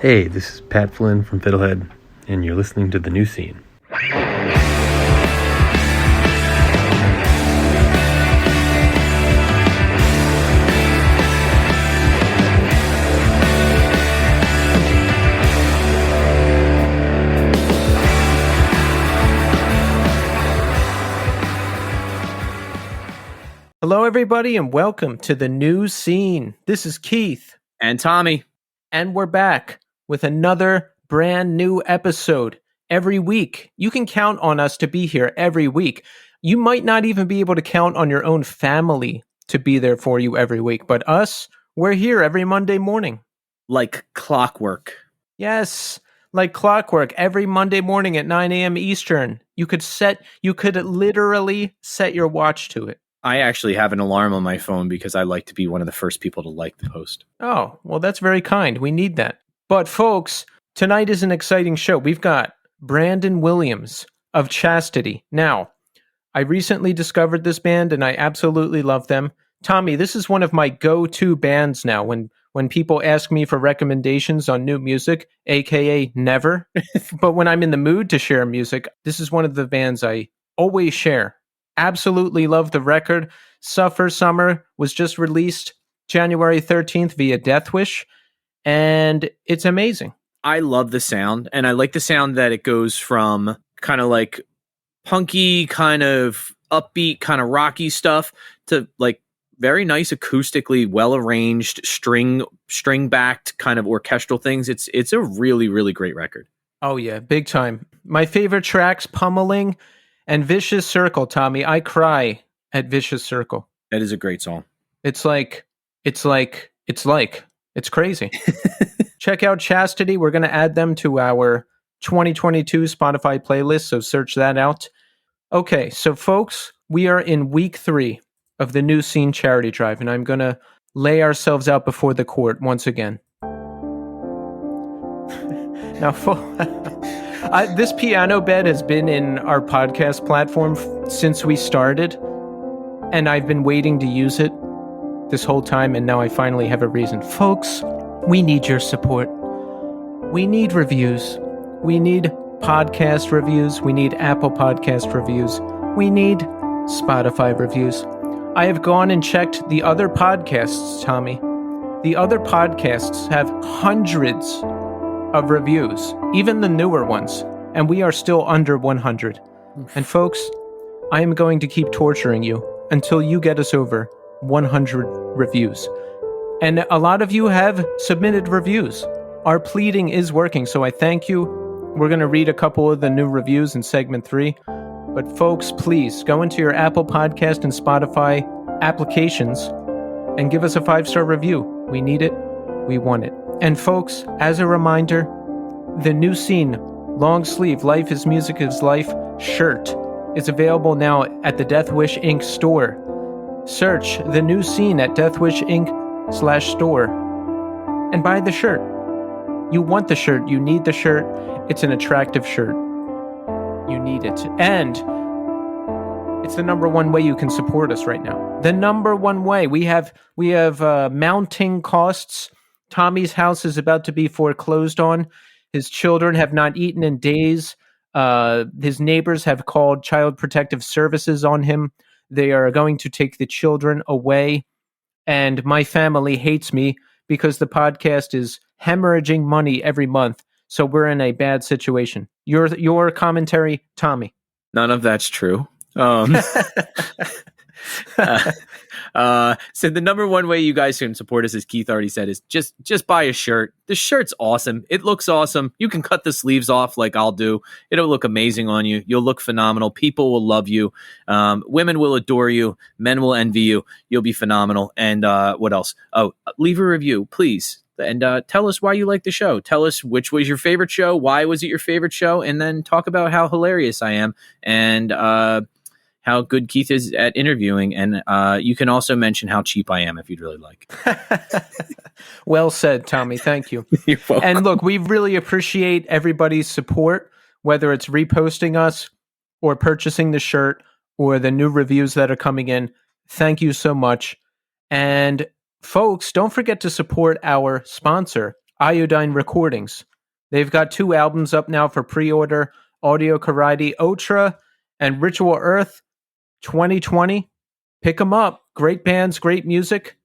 Hey, this is Pat Flynn from Fiddlehead, and you're listening to The New Scene. Hello, everybody, and welcome to The New Scene. This is Keith. And Tommy. And we're back with another brand new episode every week. You can count on us to be here every week. You might not even be able to count on your own family to be there for you every week, but us, we're here every Monday morning. Like clockwork. Yes, like clockwork. Every Monday morning at 9 a.m. Eastern. You could literally set your watch to it. I actually have an alarm on my phone because I like to be one of the first people to like the post. Oh, well, that's very kind. We need that. But folks, tonight is an exciting show. We've got Brandon Williams of Chastity. Now, I recently discovered this band and I absolutely love them. Tommy, this is one of my go-to bands now when people ask me for recommendations on new music, aka never. But when I'm in the mood to share music, this is one of the bands I always share. Absolutely love the record. Suffer Summer was just released January 13th via Death Wish, and it's amazing. I love the sound, and I like the sound that it goes from kind of like punky, kind of upbeat, kind of rocky stuff to like very nice acoustically well-arranged string-backed kind of orchestral things. It's a really, really great record. Oh yeah, big time. My favorite tracks, Pummeling and Vicious Circle, Tommy. I cry at Vicious Circle. That is a great song. It's crazy. Check out Chastity. We're going to add them to our 2022 Spotify playlist, so search that out. Okay, so folks, we are in week 3 of the New Scene Charity Drive, and I'm going to lay ourselves out before the court once again. Now, this piano bed has been in our podcast platform since we started, and I've been waiting to use it this whole time, and now I finally have a reason. Folks, we need your support. We need reviews. We need podcast reviews. We need Apple Podcast reviews. We need Spotify reviews. I have gone and checked the other podcasts, Tommy. The other podcasts have hundreds of reviews, even the newer ones, and we are still under 100. And folks, I am going to keep torturing you until you get us over 100 reviews. And a lot of you have submitted reviews. Our pleading is working, so I thank you. We're going to read a couple of the new reviews in segment 3. But folks, please go into your Apple Podcast and Spotify applications and give us a 5-star review. We need it. We want it. And folks, as a reminder, the New Scene long sleeve Life is Music is Life shirt is available now at the Death Wish Inc. store. Search The New Scene at Death Wish Inc./store and buy the shirt. You want the shirt. You need the shirt. It's an attractive shirt. You need it. And it's the number one way you can support us right now. The number one way. We have mounting costs. Tommy's house is about to be foreclosed on. His children have not eaten in days. His neighbors have called Child Protective Services on him. They are going to take the children away. And my family hates me because the podcast is hemorrhaging money every month. So we're in a bad situation. Your commentary, Tommy. None of that's true. So the number one way you guys can support us, as Keith already said, is just buy a shirt. The shirt's awesome. It looks awesome. You can cut the sleeves off like I'll do. It'll look amazing on you. You'll look phenomenal. People will love you. Women will adore you. Men will envy you. You'll be phenomenal. And what else? Oh, leave a review, please. And tell us why you like the show. Tell us which was your favorite show. Why was it your favorite show? And then talk about how hilarious I am. And how good Keith is at interviewing, and you can also mention how cheap I am if you'd really like. Well said, Tommy. Thank you. You're welcome. And look, we really appreciate everybody's support, whether it's reposting us or purchasing the shirt or the new reviews that are coming in. Thank you so much. And folks, don't forget to support our sponsor, Iodine Recordings. They've got 2 albums up now for pre-order, Audio Karate Ultra and Ritual Earth 2020. Pick them up. Great bands, great music.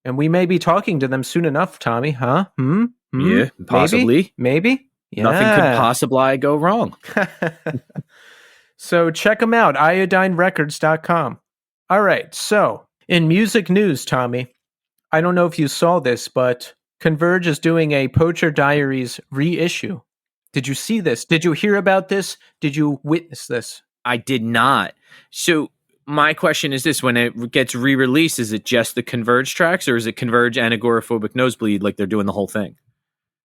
And we may be talking to them soon enough, Tommy, huh? Yeah, possibly. Maybe? Yeah. Nothing could possibly go wrong. So check them out, iodinerecords.com. All right, so in music news, Tommy, I don't know if you saw this, but Converge is doing a Poacher Diaries reissue. Did you see this? Did you hear about this? Did you witness this? I did not. So my question is this: when it gets re-released, is it just the Converge tracks, or is it Converge and Agoraphobic Nosebleed, like they're doing the whole thing?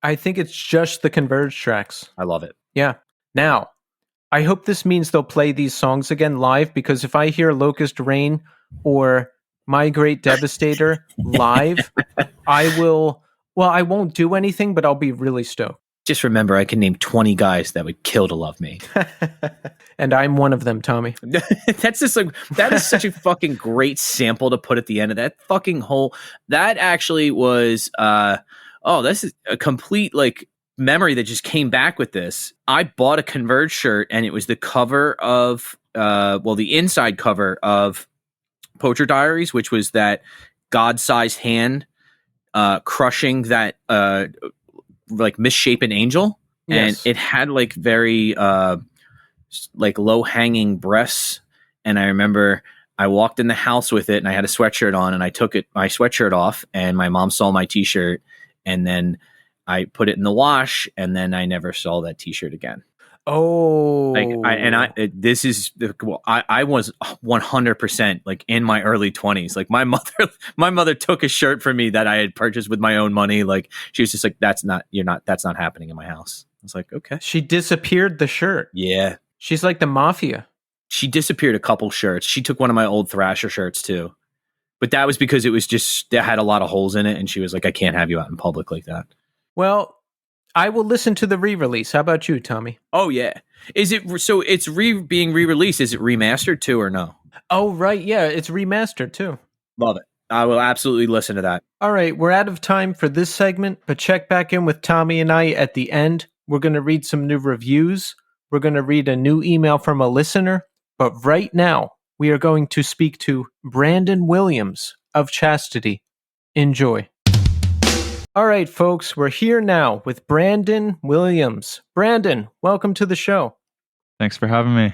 I think it's just the Converge tracks. I love it. Yeah. Now, I hope this means they'll play these songs again live, because if I hear Locust Rain or My Great Devastator live, I won't do anything, but I'll be really stoked. Just remember, I can name 20 guys that would kill to love me. And I'm one of them, Tommy. That's just like, that is such a fucking great sample to put at the end of that fucking whole, that actually was, this is a complete like memory that just came back with this. I bought a Converge shirt, and it was the cover of, the inside cover of Poacher Diaries, which was that God-sized hand crushing that like misshapen angel. Yes. And it had like very like low-hanging breasts. And I remember I walked in the house with it, and I had a sweatshirt on, and I took my sweatshirt off, and my mom saw my t-shirt, and then I put it in the wash, and then I never saw that t-shirt again. Oh, I was 100% like in my early 20s. Like my mother took a shirt from me that I had purchased with my own money. Like she was just like, that's not happening in my house. I was like, okay. She disappeared the shirt. Yeah. She's like the mafia. She disappeared a couple shirts. She took one of my old Thrasher shirts too. But that was because it was just, that had a lot of holes in it. And she was like, I can't have you out in public like that. Well, I will listen to the re-release. How about you, Tommy? Oh, yeah. Is it, so it's being re-released. Is it remastered too or no? Oh, right. Yeah, it's remastered too. Love it. I will absolutely listen to that. All right, we're out of time for this segment, but check back in with Tommy and I at the end. We're going to read some new reviews. We're going to read a new email from a listener. But right now, we are going to speak to Brandon Williams of Chastity. Enjoy. All right, folks, we're here now with Brandon Williams. Brandon, welcome to the show. Thanks for having me.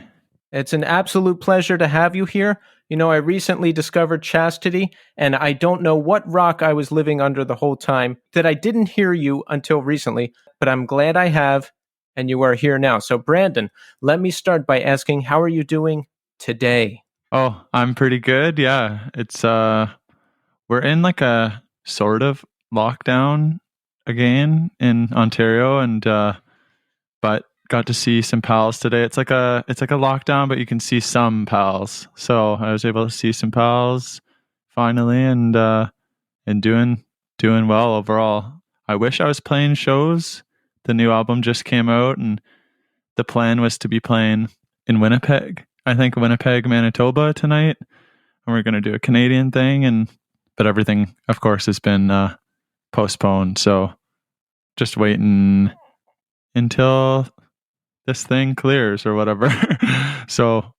It's an absolute pleasure to have you here. You know, I recently discovered Chastity, and I don't know what rock I was living under the whole time that I didn't hear you until recently, but I'm glad I have, and you are here now. So, Brandon, let me start by asking, how are you doing today? Oh, I'm pretty good. Yeah, it's we're in like a sort of lockdown again in Ontario, and but got to see some pals today. It's like a lockdown, but you can see some pals. So I was able to see some pals finally, and doing well overall. I wish I was playing shows. The new album just came out, and the plan was to be playing in Winnipeg. I think Winnipeg, Manitoba tonight, and we're going to do a Canadian thing, but everything, of course, has been postponed. So just waiting until this thing clears or whatever. So,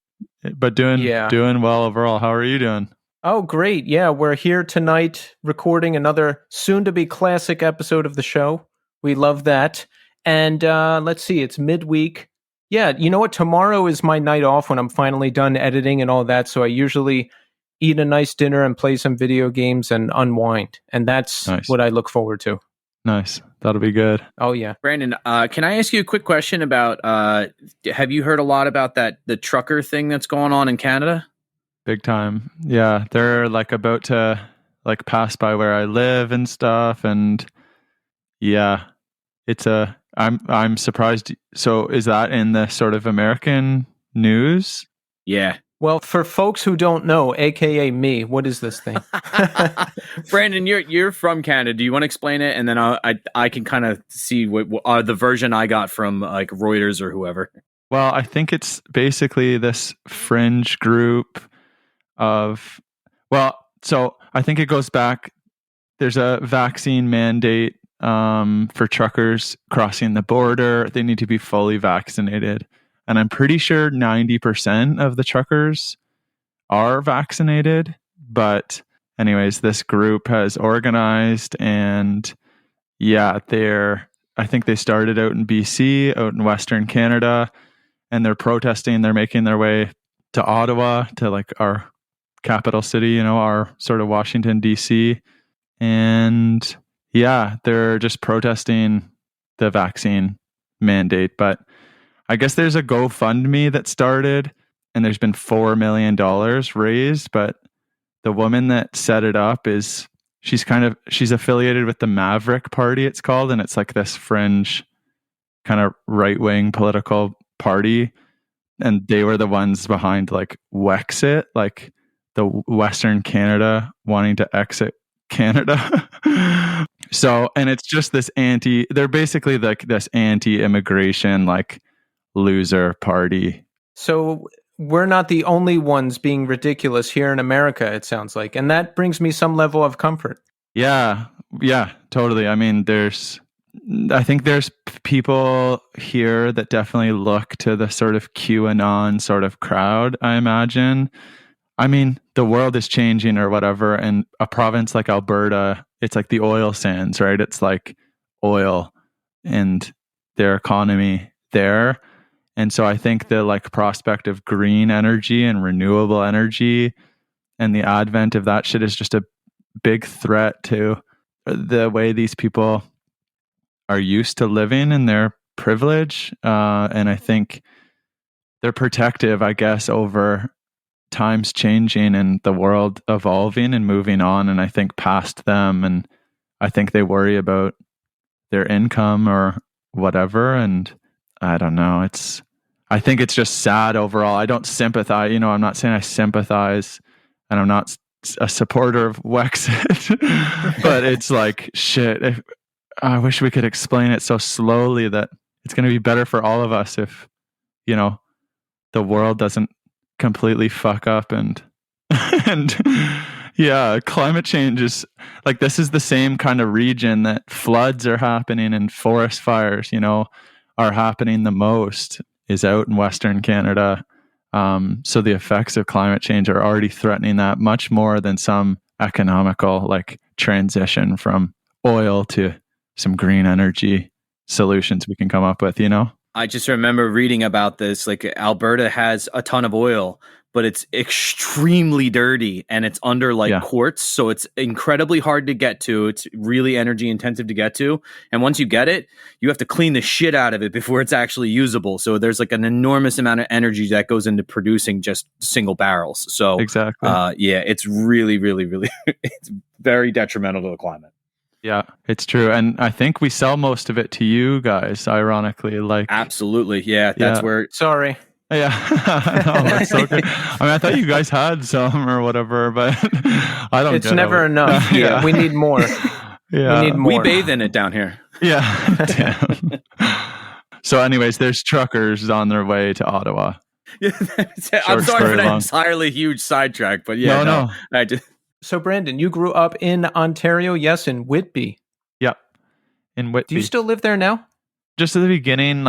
but doing well overall. How are you doing? Oh, great. Yeah, we're here tonight recording another soon-to-be classic episode of the show. We love that. And let's see, it's midweek. Yeah, you know what? Tomorrow is my night off when I'm finally done editing and all that. So I usually eat a nice dinner and play some video games and unwind. And that's nice. What I look forward to. Nice. That'll be good. Oh, yeah. Brandon, can I ask you a quick question about, have you heard a lot about the trucker thing that's going on in Canada? Big time. Yeah, they're like about to like pass by where I live and stuff. And yeah, I'm surprised. So is that in the sort of American news? Yeah. Well, for folks who don't know, aka me, what is this thing? Brandon, you're from Canada. Do you want to explain it, and then I can kind of see what the version I got from like Reuters or whoever. Well, I think it's basically this fringe group of. Well, so I think it goes back. There's a vaccine mandate for truckers crossing the border. They need to be fully vaccinated. And I'm pretty sure 90% of the truckers are vaccinated. But anyways, this group has organized, and yeah, I think they started out in BC, out in Western Canada, and they're protesting. They're making their way to Ottawa, to like our capital city, our sort of Washington, DC. And yeah, they're just protesting the vaccine mandate. But I guess there's a GoFundMe that started, and there's been $4 million raised. But the woman that set it up she's affiliated with the Maverick Party, it's called, and it's like this fringe kind of right-wing political party. And they were the ones behind like Wexit, like the Western Canada wanting to exit Canada. So, and it's just they're basically like this anti-immigration, like loser party. So we're not the only ones being ridiculous here in America, it sounds like. And that brings me some level of comfort. Yeah, totally. I mean, I think there's people here that definitely look to the sort of QAnon sort of crowd, I imagine. I mean, the world is changing or whatever, and a province like Alberta, it's like the oil sands, right? It's like oil and their economy there. And so I think the like prospect of green energy and renewable energy and the advent of that shit is just a big threat to the way these people are used to living in their privilege. And I think they're protective, I guess, over times changing and the world evolving and moving on. And I think past them, and I think they worry about their income or whatever. And I don't know. I think it's just sad overall. I don't sympathize. I'm not saying I sympathize, and I'm not a supporter of Wexit, but it's like, shit. I wish we could explain it so slowly that it's going to be better for all of us if, the world doesn't completely fuck up and yeah, climate change is like, this is the same kind of region that floods are happening and forest fires, are happening the most, is out in Western Canada. So the effects of climate change are already threatening that much more than some economical like transition from oil to some green energy solutions we can come up with, I just remember reading about this. Like, Alberta has a ton of oil, but it's extremely dirty and it's under quartz. So it's incredibly hard to get to. It's really energy intensive to get to. And once you get it, you have to clean the shit out of it before it's actually usable. So there's like an enormous amount of energy that goes into producing just single barrels. So exactly. Yeah, it's really, really, really, it's very detrimental to the climate. Yeah, it's true. And I think we sell most of it to you guys, ironically. Like, absolutely. Yeah, that's where. Sorry. Yeah. No, that's so good. I mean, I thought you guys had some or whatever, but I don't It's never enough. Yeah, we need more. Yeah. We need more. We bathe in it down here. Yeah. Damn. So anyways, there's truckers on their way to Ottawa. I'm sorry for that entirely huge sidetrack, but yeah. No. I just... So Brandon, you grew up in Ontario, yes, in Whitby. Yep, in Whitby. Do you still live there now? Just at the beginning,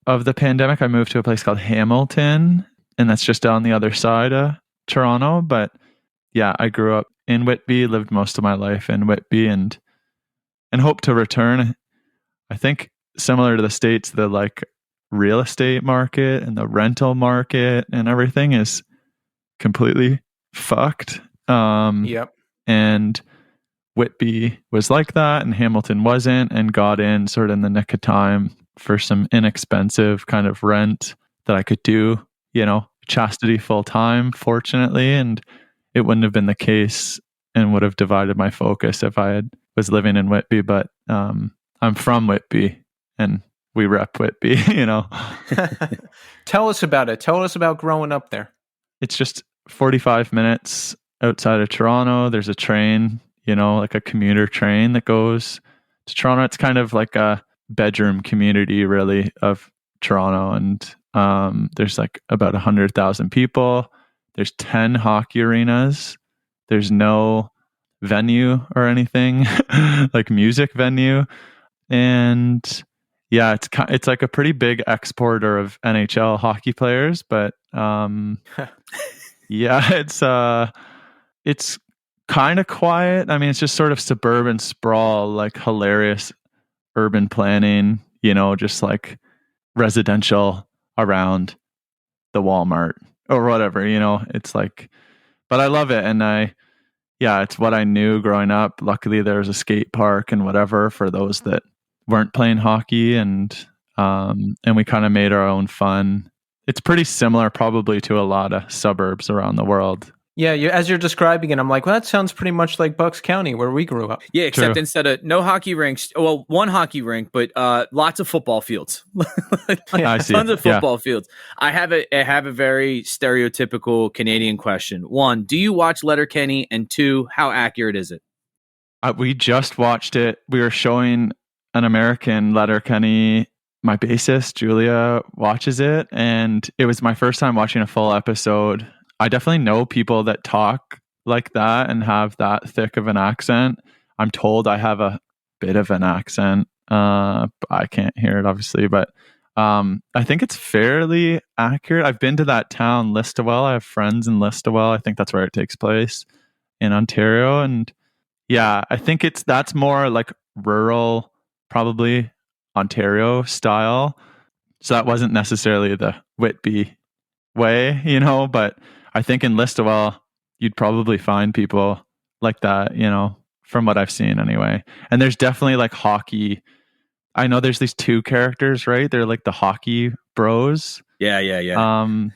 of the pandemic, I moved to a place called Hamilton, and that's just on the other side of Toronto. But yeah, I grew up in Whitby, lived most of my life in Whitby, and hope to return. I think similar to the States, the real estate market and the rental market and everything is completely fucked. Yep. And Whitby was like that, and Hamilton wasn't, and got in sort of in the nick of time for some inexpensive kind of rent that I could do, Chastity full time, fortunately. And it wouldn't have been the case and would have divided my focus if I was living in Whitby. But I'm from Whitby, and we rep Whitby, Tell us about it. Tell us about growing up there. It's just 45 minutes outside of Toronto. There's a train, like a commuter train that goes to Toronto. It's kind of like a bedroom community, really, of Toronto. And there's about 100,000 people. There's 10 hockey arenas. There's no venue or anything, like music venue. And yeah, it's like a pretty big exporter of NHL hockey players, but yeah, it's kind of quiet. I mean, it's just sort of suburban sprawl, like hilarious urban planning, just like residential around the Walmart or whatever, it's like, but I love it. And it's what I knew growing up. Luckily there's a skate park and whatever for those that weren't playing hockey, and we kind of made our own fun. It's pretty similar probably to a lot of suburbs around the world. Yeah, as you're describing it, I'm like, well, that sounds pretty much like Bucks County, where we grew up. Yeah, except True. instead of no hockey rinks, well, one hockey rink, but lots of football fields. I see. Tons of football fields. I have a very stereotypical Canadian question. One, do you watch Letterkenny? And two, how accurate is it? We just watched it. We were showing an American Letterkenny. My bassist, Julia, watches it, and it was my first time watching a full episode. I definitely know people that talk like that and have that thick of an accent. I'm told I have a bit of an accent. I can't hear it, obviously, but I think it's fairly accurate. I've been to that town, Listowel. I have friends in Listowel. I think that's where it takes place in Ontario. And yeah, I think that's more like rural, probably Ontario style. So that wasn't necessarily the Whitby way, but I think in Listowel, you'd probably find people like that, from what I've seen anyway. And there's definitely like hockey. I know there's these two characters, right? They're like the hockey bros. Yeah.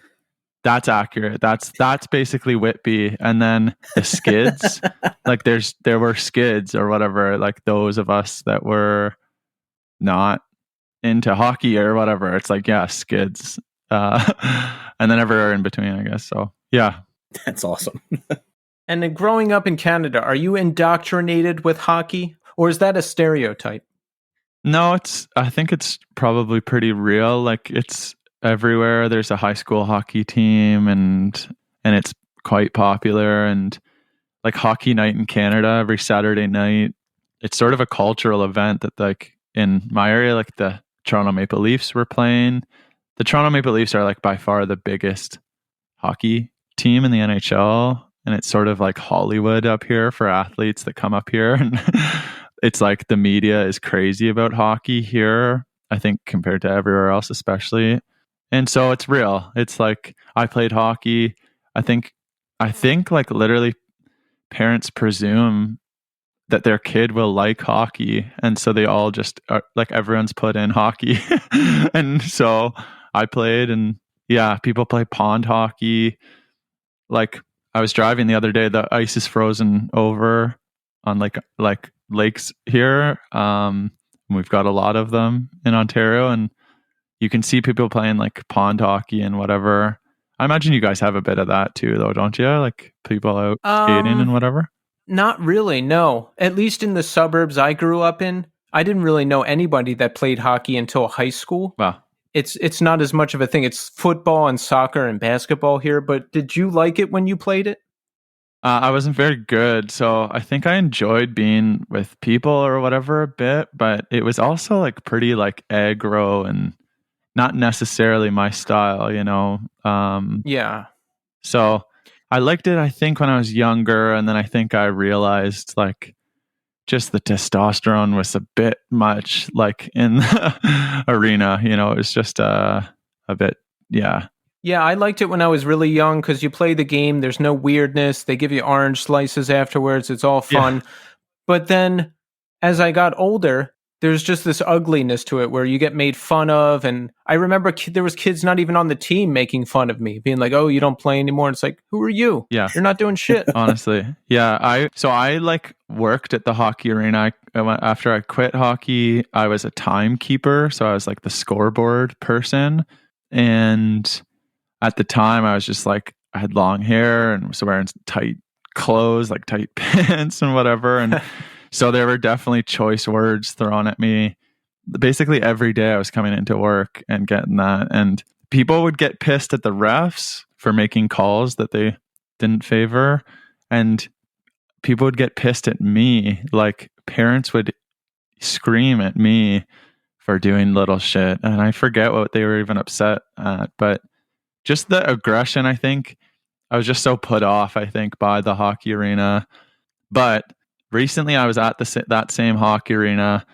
That's accurate. That's basically Whitby. And then the skids, like there were skids or whatever, like those of us that were not into hockey or whatever. It's like, yeah, skids. And then everywhere in between, I guess. So yeah. That's awesome. And then growing up in Canada, are you indoctrinated with hockey, or is that a stereotype? No, I think it's probably pretty real. Like it's everywhere. There's a high school hockey team and it's quite popular, and like hockey night in Canada every Saturday night. It's sort of a cultural event that like in my area, like the Toronto Maple Leafs were playing. The Toronto Maple Leafs are like by far the biggest hockey team in the NHL. And it's sort of like Hollywood up here for athletes that come up here. And it's like the media is crazy about hockey here, I think, compared to everywhere else, especially. And so it's real. It's like I played hockey. I think like literally parents presume that their kid will like hockey. And so they all just are, like everyone's put in hockey. And so I played, and yeah, people play pond hockey. Like I was driving the other day, the ice is frozen over on like lakes here. We've got a lot of them in Ontario, and you can see people playing like pond hockey and whatever. I imagine you guys have a bit of that too, though, don't you? Like people out skating and whatever. Not really, no. At least in the suburbs I grew up in, I didn't really know anybody that played hockey until high school. Wow. It's not as much of a thing. It's football and soccer and basketball here. But did you like it when you played it? I wasn't very good, so I think I enjoyed being with people or whatever a bit, but it was also like pretty like aggro and not necessarily my style, Yeah. So I liked it, I think, when I was younger, and then I think I realized like just the testosterone was a bit much, like in the arena. It was just a bit, yeah. Yeah, I liked it when I was really young because you play the game. There's no weirdness. They give you orange slices afterwards. It's all fun. Yeah. But then as I got older, there's just this ugliness to it where you get made fun of. And I remember there was kids not even on the team making fun of me, being like, oh, you don't play anymore. And it's like, who are you? Yeah. You're not doing shit. Honestly. Yeah. I like worked at the hockey arena. After I quit hockey, I was a timekeeper. So I was like the scoreboard person. And at the time I was just like, I had long hair and was wearing tight clothes, like tight pants and whatever. And so there were definitely choice words thrown at me. Basically every day I was coming into work and getting that. And people would get pissed at the refs for making calls that they didn't favor. And people would get pissed at me. Like parents would scream at me for doing little shit. And I forget what they were even upset at, but just the aggression, I think I was just so put off, I think, by the hockey arena. But recently I was at that same hockey arena.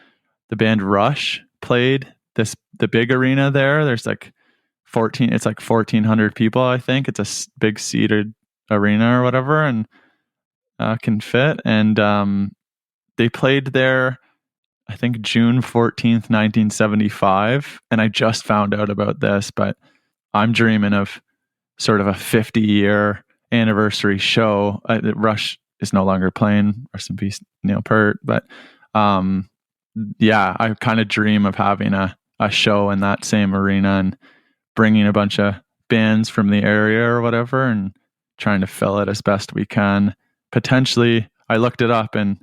The band Rush played the big arena there. There's like 1,400 people, I think. It's a big seated arena or whatever, and can fit. And they played there, I think, June 14th, 1975. And I just found out about this, but I'm dreaming of sort of a 50-year anniversary show. Rush is no longer playing. Rest in peace, Neil Peart. But yeah, I kind of dream of having a show in that same arena and bringing a bunch of bands from the area or whatever and trying to fill it as best we can. Potentially, I looked it up, and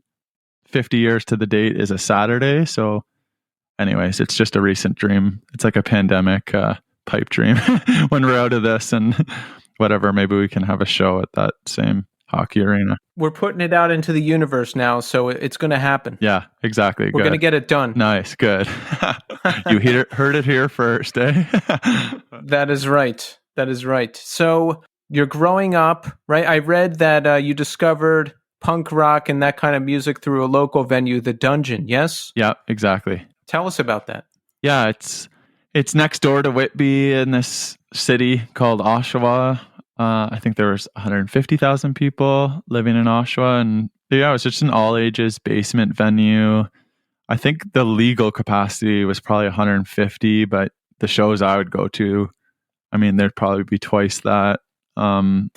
50 years to the date is a Saturday. So anyways, it's just a recent dream. It's like a pandemic pipe dream. When we're out of this and whatever, maybe we can have a show at that same hockey arena. We're putting it out into the universe now, so it's going to happen. Yeah, exactly. We're going to get it done. Nice, good. You heard it here first, eh? That is right. That is right. So you're growing up, right? I read that you discovered punk rock and that kind of music through a local venue, the Dungeon, yes? Yeah, exactly. Tell us about that. Yeah, it's next door to Whitby in this city called Oshawa. I think there was 150,000 people living in Oshawa, and yeah, it was just an all ages basement venue. I think the legal capacity was probably 150, but the shows I would go to, I mean, there'd probably be twice that. And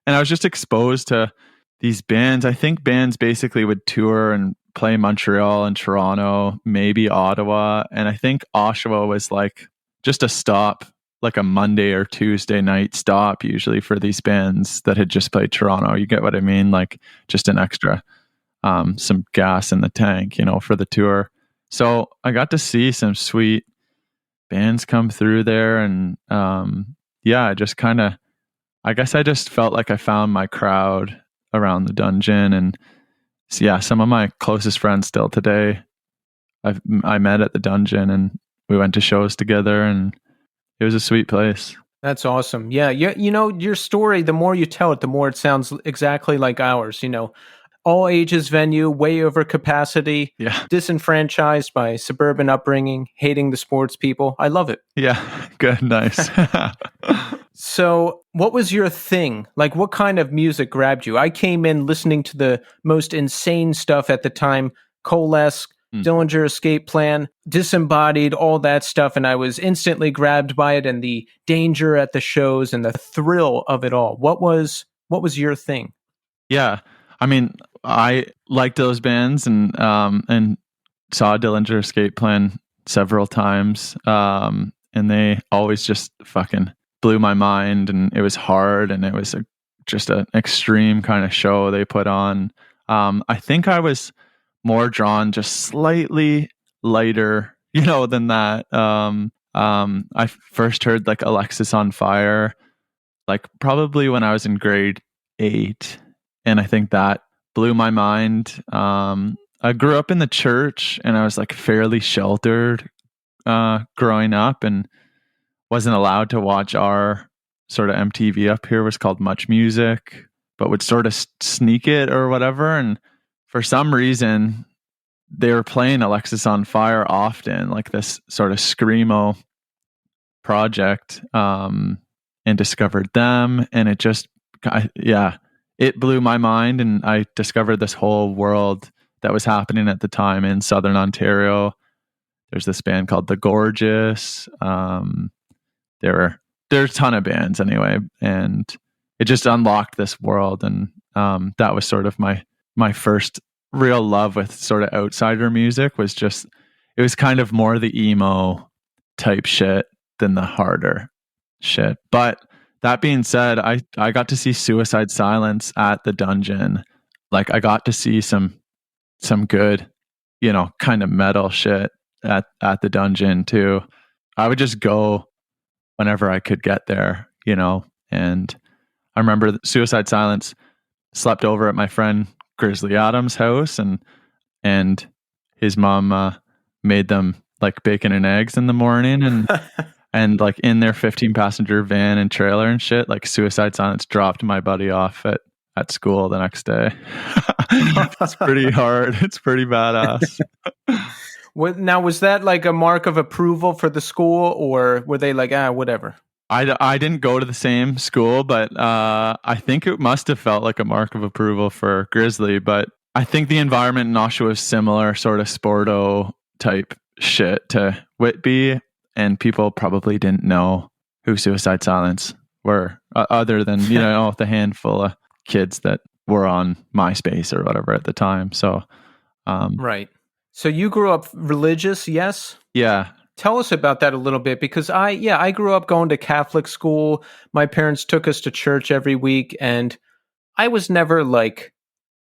I was just exposed to these bands. I think bands basically would tour and play Montreal and Toronto, maybe Ottawa. And I think Oshawa was like just a stop, like a Monday or Tuesday night stop usually for these bands that had just played Toronto. You get what I mean? Like just an extra, some gas in the tank, for the tour. So I got to see some sweet bands come through there. And yeah, I guess I just felt like I found my crowd around the Dungeon. And so, yeah, some of my closest friends still today, I met at the Dungeon and we went to shows together, and it was a sweet place. That's awesome. Yeah, your story, the more you tell it, the more it sounds exactly like ours. All ages venue, way over capacity, yeah, disenfranchised by suburban upbringing, hating the sports people. I love it. Yeah, good, nice. So what was your thing? Like, what kind of music grabbed you? I came in listening to the most insane stuff at the time, Coalesce, Dillinger Escape Plan, Disembodied, all that stuff, and I was instantly grabbed by it and the danger at the shows and the thrill of it all. What was your thing? Yeah, I mean, I liked those bands and saw Dillinger Escape Plan several times, and they always just fucking blew my mind, and it was hard, and it was just an extreme kind of show they put on. I think I was more drawn just slightly lighter, than that. I first heard like Alexis on Fire, like probably when I was in grade 8. And I think that blew my mind. I grew up in the church and I was like fairly sheltered growing up and wasn't allowed to watch our sort of MTV up here was called Much Music, but would sort of sneak it or whatever. And for some reason, they were playing Alexis on Fire often, like this sort of screamo project, and discovered them. And it just, it blew my mind. And I discovered this whole world that was happening at the time in Southern Ontario. There's this band called The Gorgeous. There's a ton of bands anyway. And it just unlocked this world. And that was sort of my first real love with sort of outsider music. It was kind of more the emo type shit than the harder shit. But that being said, I got to see Suicide Silence at the Dungeon. Like I got to see some good, kind of metal shit at the Dungeon too. I would just go whenever I could get there, and I remember Suicide Silence slept over at my friend Grizzly Adams' house, and his mom made them like bacon and eggs in the morning, and like in their 15-passenger van and trailer and shit, like Suicide Silence dropped my buddy off at school the next day. It's pretty hard. It's pretty badass. Now, was that like a mark of approval for the school, or were they like, whatever? I didn't go to the same school, but I think it must have felt like a mark of approval for Grizzly. But I think the environment in Oshawa is similar, sort of sporto type shit to Whitby, and people probably didn't know who Suicide Silence were, other than the handful of kids that were on MySpace or whatever at the time. So, right. So you grew up religious, yes? Yeah. Tell us about that a little bit, because I grew up going to Catholic school. My parents took us to church every week, and I was never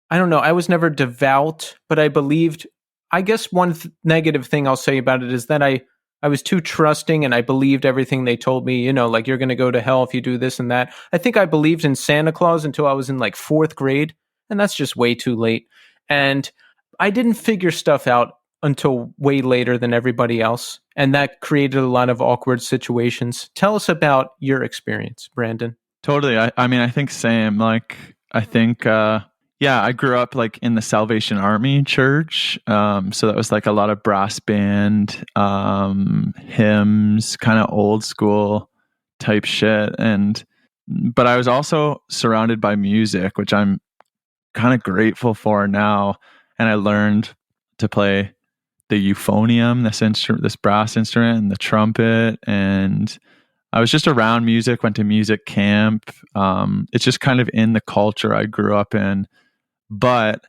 I was never devout, but I believed. I guess one negative thing I'll say about it is that I was too trusting, and I believed everything they told me, like you're going to go to hell if you do this and that. I think I believed in Santa Claus until I was in like 4th grade, and that's just way too late. And I didn't figure stuff out until way later than everybody else, and that created a lot of awkward situations. Tell us about your experience, Brandon. Totally. I mean, I think same. Like, I think, I grew up like in the Salvation Army church. So that was like a lot of brass band, hymns, kind of old school type shit. But I was also surrounded by music, which I'm kind of grateful for now. And I learned to play the euphonium, this brass instrument, and the trumpet, and I was just around music, went to music camp. It's just kind of in the culture I grew up in, but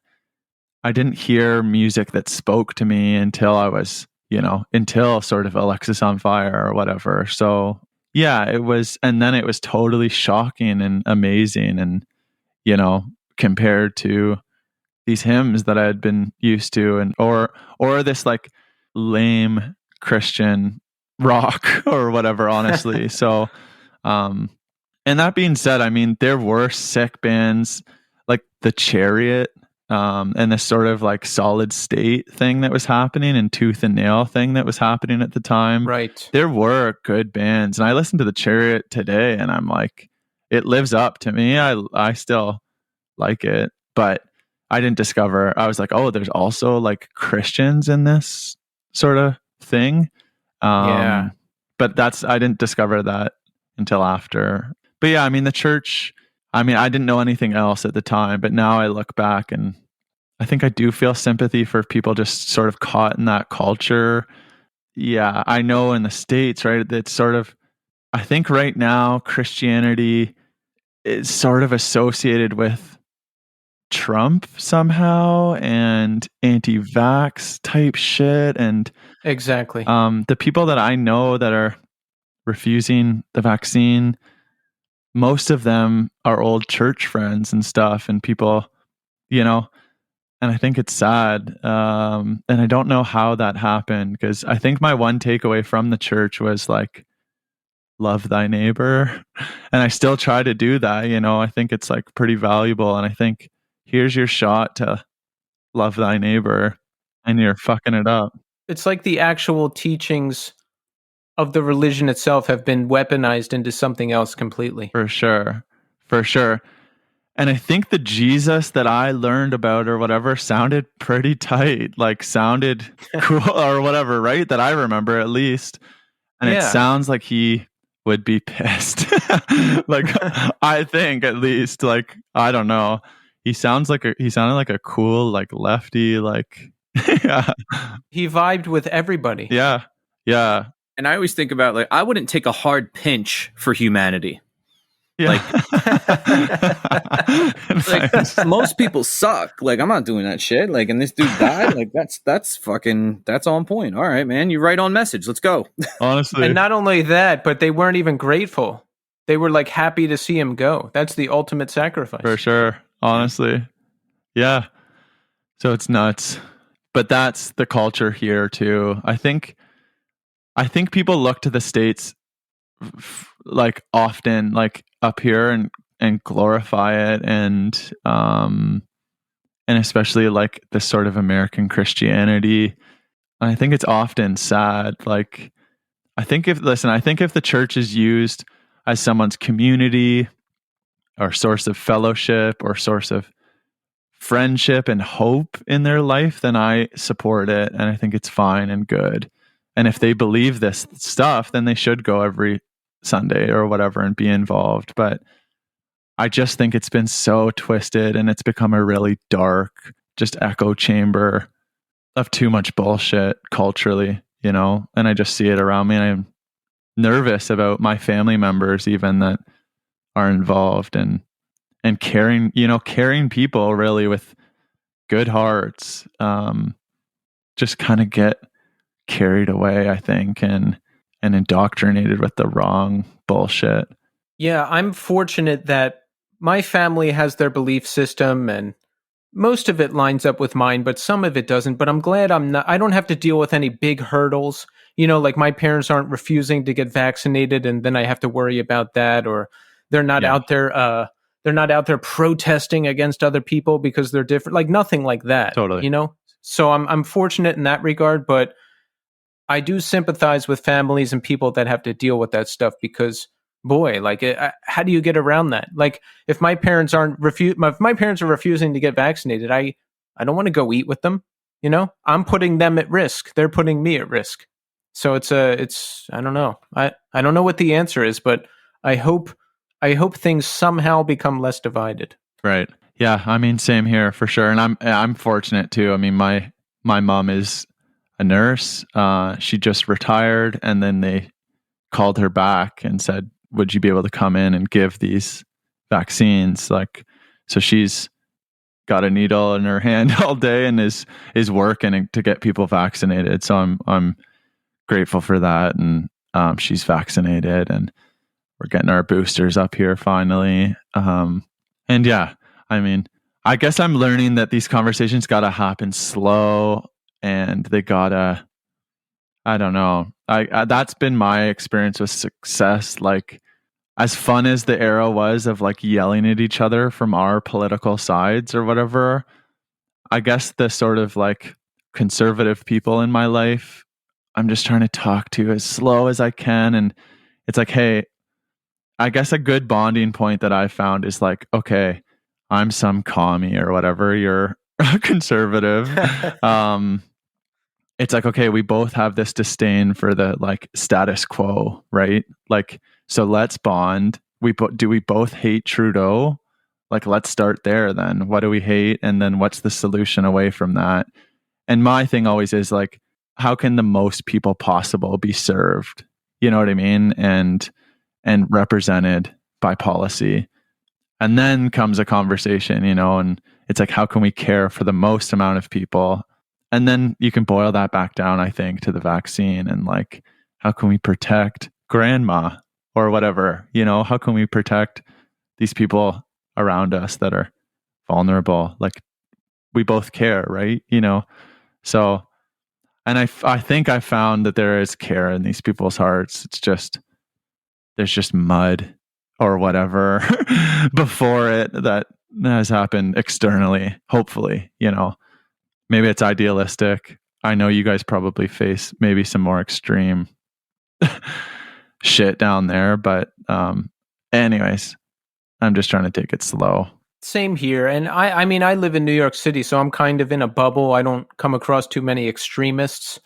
I didn't hear music that spoke to me until I was, until sort of Alexis on Fire or whatever. So yeah, it was, and then it was totally shocking and amazing, and compared to these hymns that I had been used to, and or this like lame Christian rock or whatever, honestly. So, and that being said, I mean, there were sick bands like the Chariot, and this sort of like Solid State thing that was happening, and Tooth and Nail thing that was happening at the time. Right. There were good bands, and I listen to the Chariot today, and I'm like, it lives up to me. I still like it, but I didn't discover, I was like, oh, there's also like Christians in this sort of thing. Yeah. But I didn't discover that until after. But yeah, I mean, the church, I mean, I didn't know anything else at the time, but now I look back and I think I do feel sympathy for people just sort of caught in that culture. Yeah, I know in the States, right, it's sort of, I think right now Christianity is sort of associated with Trump somehow and anti-vax type shit, and exactly. The people that I know that are refusing the vaccine, most of them are old church friends and stuff, and people, and I think it's sad, and I don't know how that happened, because I think my one takeaway from the church was like, love thy neighbor, and I still try to do that. I think it's like pretty valuable, and I think here's your shot to love thy neighbor, and you're fucking it up. It's like the actual teachings of the religion itself have been weaponized into something else completely. For sure. And I think the Jesus that I learned about or whatever sounded pretty tight, like sounded cool or whatever, right? That I remember at least. And It sounds like he would be pissed. Like, I think at least, like, I don't know. He sounded like a cool, like, lefty, like, yeah. He vibed with everybody. Yeah. And I always think about, like, I wouldn't take a hard pinch for humanity. Yeah. Like most people suck. Like, I'm not doing that shit. Like, and this dude died. Like, that's on point. All right, man, you're right on message. Let's go. Honestly. And not only that, but they weren't even grateful. They were like happy to see him go. That's the ultimate sacrifice. For sure. Honestly. Yeah. So it's nuts. But that's the culture here too. I think people look to the States like often, like up here, and glorify it, and and especially like this sort of American Christianity. I think it's often sad. Like, I think if the church is used as someone's community or source of fellowship or source of friendship and hope in their life, then I support it. And I think it's fine and good. And if they believe this stuff, then they should go every Sunday or whatever and be involved. But I just think it's been so twisted and it's become a really dark, just echo chamber of too much bullshit culturally, you know? And I just see it around me, and I'm nervous about my family members even that are involved and caring, caring people really with good hearts, just kind of get carried away, I think, and indoctrinated with the wrong bullshit. Yeah, I'm fortunate that my family has their belief system, and most of it lines up with mine, but some of it doesn't. But I'm glad I don't have to deal with any big hurdles. Like my parents aren't refusing to get vaccinated, and then I have to worry about that, or they're not out there they're not out there protesting against other people because they're different. Like nothing like that. Totally. So I'm fortunate in that regard, but I do sympathize with families and people that have to deal with that stuff because, boy, like, how do you get around that? Like, if my parents are refusing to get vaccinated, I don't want to go eat with them. I'm putting them at risk. They're putting me at risk. So it's I don't know. I don't know what the answer is, but I hope things somehow become less divided. Right. Yeah. I mean, same here for sure. And I'm fortunate too. I mean, my mom is a nurse. She just retired, and then they called her back and said, would you be able to come in and give these vaccines? Like, so she's got a needle in her hand all day and is working to get people vaccinated. So I'm grateful for that. And she's vaccinated, and we're getting our boosters up here finally. And yeah, I mean, I guess I'm learning that these conversations gotta happen slow, and they gotta, I don't know. I that's been my experience with success. Like, as fun as the era was of like yelling at each other from our political sides or whatever, I guess the sort of like conservative people in my life, I'm just trying to talk to as slow as I can. And it's like, hey, I guess a good bonding point that I found is like, okay, I'm some commie or whatever, you're a conservative. It's like, okay, we both have this disdain for the like status quo, right? Like, so let's bond. Do we both hate Trudeau? Like, let's start there then. What do we hate? And then what's the solution away from that? And my thing always is like, how can the most people possible be served? You know what I mean? And represented by policy. And then comes a conversation, and it's like, how can we care for the most amount of people? And then you can boil that back down, I think, to the vaccine and like, how can we protect grandma or whatever? How can we protect these people around us that are vulnerable? Like, we both care, right? So, and I think I found that there is care in these people's hearts. It's just, there's just mud or whatever before it that has happened externally, hopefully. Maybe it's idealistic. I know you guys probably face maybe some more extreme shit down there, but anyways, I'm just trying to take it slow. Same here. And I mean, I live in New York City, so I'm kind of in a bubble. I don't come across too many extremists.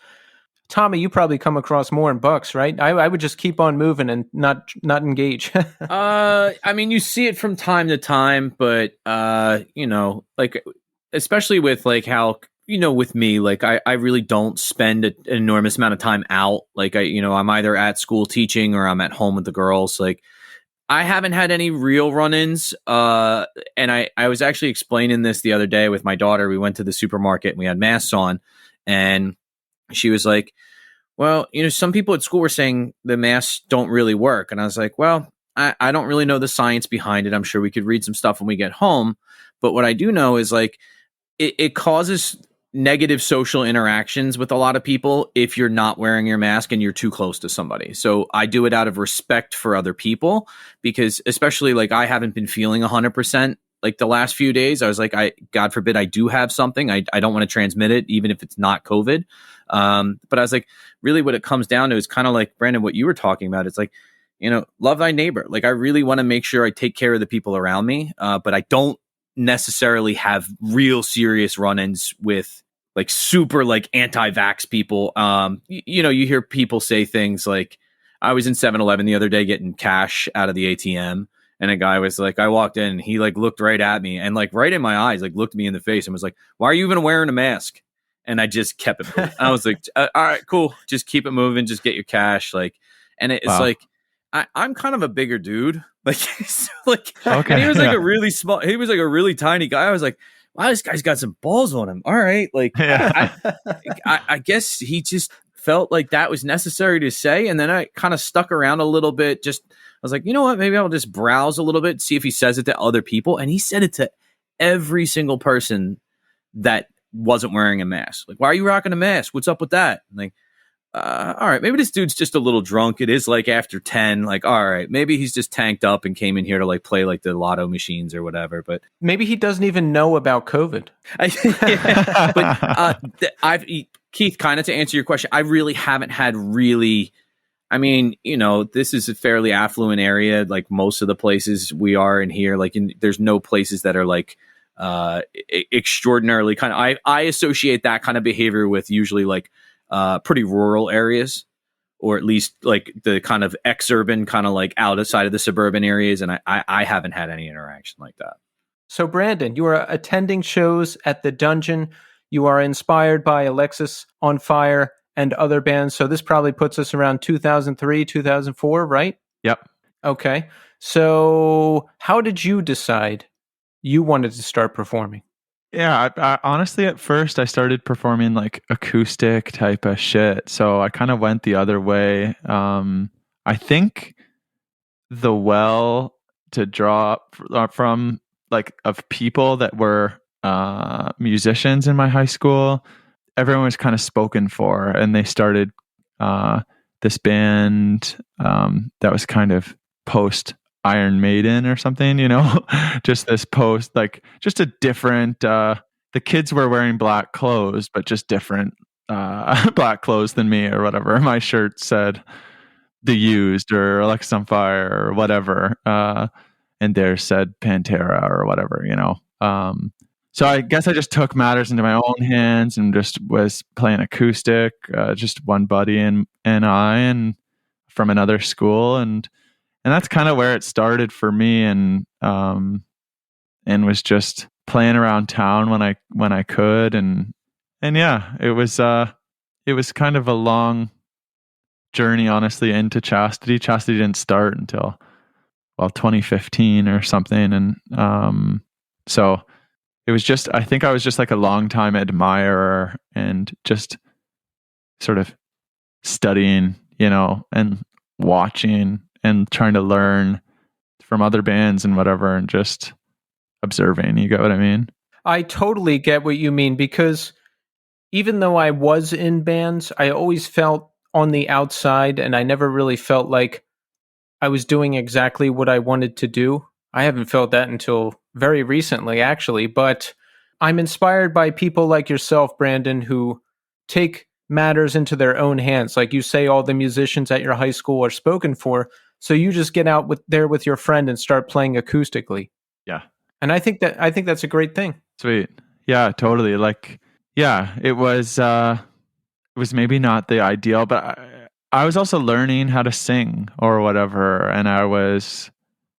Tommy, you probably come across more in Bucks, right? I would just keep on moving and not engage. I mean, you see it from time to time, but like, especially with like how, with me, like I really don't spend an enormous amount of time out. Like I'm either at school teaching or I'm at home with the girls. Like, I haven't had any real run-ins. And I was actually explaining this the other day with my daughter. We went to the supermarket and we had masks on, and she was like, well, some people at school were saying the masks don't really work. And I was like, well, I don't really know the science behind it. I'm sure we could read some stuff when we get home. But what I do know is like, it causes negative social interactions with a lot of people if you're not wearing your mask and you're too close to somebody. So I do it out of respect for other people, because especially like I haven't been feeling 100%. like the last few days, I was like, God forbid I do have something. I don't want to transmit it, even if it's not COVID. But I was like, really what it comes down to is kind of like, Brandon, what you were talking about. It's like, love thy neighbor. Like, I really want to make sure I take care of the people around me. But I don't necessarily have real serious run-ins with like super like anti-vax people. You hear people say things like, I was in 7-Eleven the other day getting cash out of the ATM. And a guy was like, I walked in, and he like looked right at me and like right in my eyes, like looked me in the face and was like, why are you even wearing a mask? And I just kept it moving. I was like, all right, cool. Just keep it moving. Just get your cash. Like, and it's Wow. like, I'm kind of a bigger dude. Like, so like, Okay, and he was like yeah. a really small, he was like a really tiny guy. I was like, wow, this guy's got some balls on him. All right. Like, Yeah. I guess he just felt like that was necessary to say. And then I kind of stuck around a little bit. I was like, you know what? Maybe I'll just browse a little bit, see if he says it to other people. And he said it to every single person that wasn't wearing a mask. Like, why are you rocking a mask? What's up with that? I'm like, all right, maybe this dude's just a little drunk. It is like after 10. Like, all right, maybe he's just tanked up and came in here to like play like the lotto machines or whatever. But Maybe he doesn't even know about COVID. Keith, kind of to answer your question, I really haven't had I mean, this is a fairly affluent area. Like most of the places we are in here, like there's no places that are like extraordinarily kind of, I associate that kind of behavior with usually like pretty rural areas, or at least like the kind of ex-urban kind of like outside of the suburban areas. And I haven't had any interaction like that. So, Brandon, you are attending shows at the Dungeon. You are inspired by Alexis on Fire and other bands. So this probably puts us around 2003, 2004, right? Yep. Okay. So how did you decide you wanted to start performing? Yeah, I honestly, at first, I started performing like acoustic type of shit. So I kind of went the other way. I think the well to draw from like of people that were musicians in my high school, everyone was kind of spoken for, and they started this band that was kind of post Iron Maiden or something, just this post, like just a different, the kids were wearing black clothes, but just different black clothes than me or whatever. My shirt said The Used or Alexis on Fire or whatever. And theirs said Pantera or whatever, so I guess I just took matters into my own hands and just was playing acoustic, just one buddy and I, and from another school, and that's kind of where it started for me, and was just playing around town when I could, and yeah, it was kind of a long journey, honestly, into Chastity. Chastity didn't start until 2015 or something, and so. It was just, I think I was just like a long time admirer and just sort of studying, and watching and trying to learn from other bands and whatever, and just observing. You get what I mean? I totally get what you mean, because even though I was in bands, I always felt on the outside, and I never really felt like I was doing exactly what I wanted to do. I haven't felt that until very recently, actually, but I'm inspired by people like yourself, Brandon, who take matters into their own hands. Like you say, all the musicians at your high school are spoken for, so you just get out there with your friend and start playing acoustically. Yeah. And I think that's a great thing. Sweet. Yeah, totally. Like, yeah, it was maybe not the ideal, but I was also learning how to sing or whatever, and I was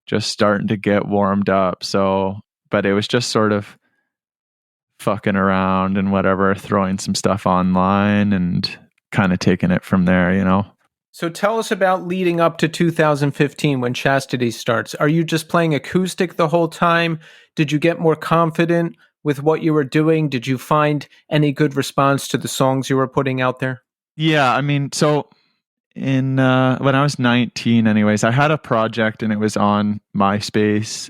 just starting to get warmed up. So, but it was just sort of fucking around and whatever, throwing some stuff online and kind of taking it from there, So tell us about leading up to 2015 when Chastity starts. Are you just playing acoustic the whole time? Did you get more confident with what you were doing? Did you find any good response to the songs you were putting out there? Yeah, I mean, so in when I was 19 anyways, I had a project and it was on MySpace.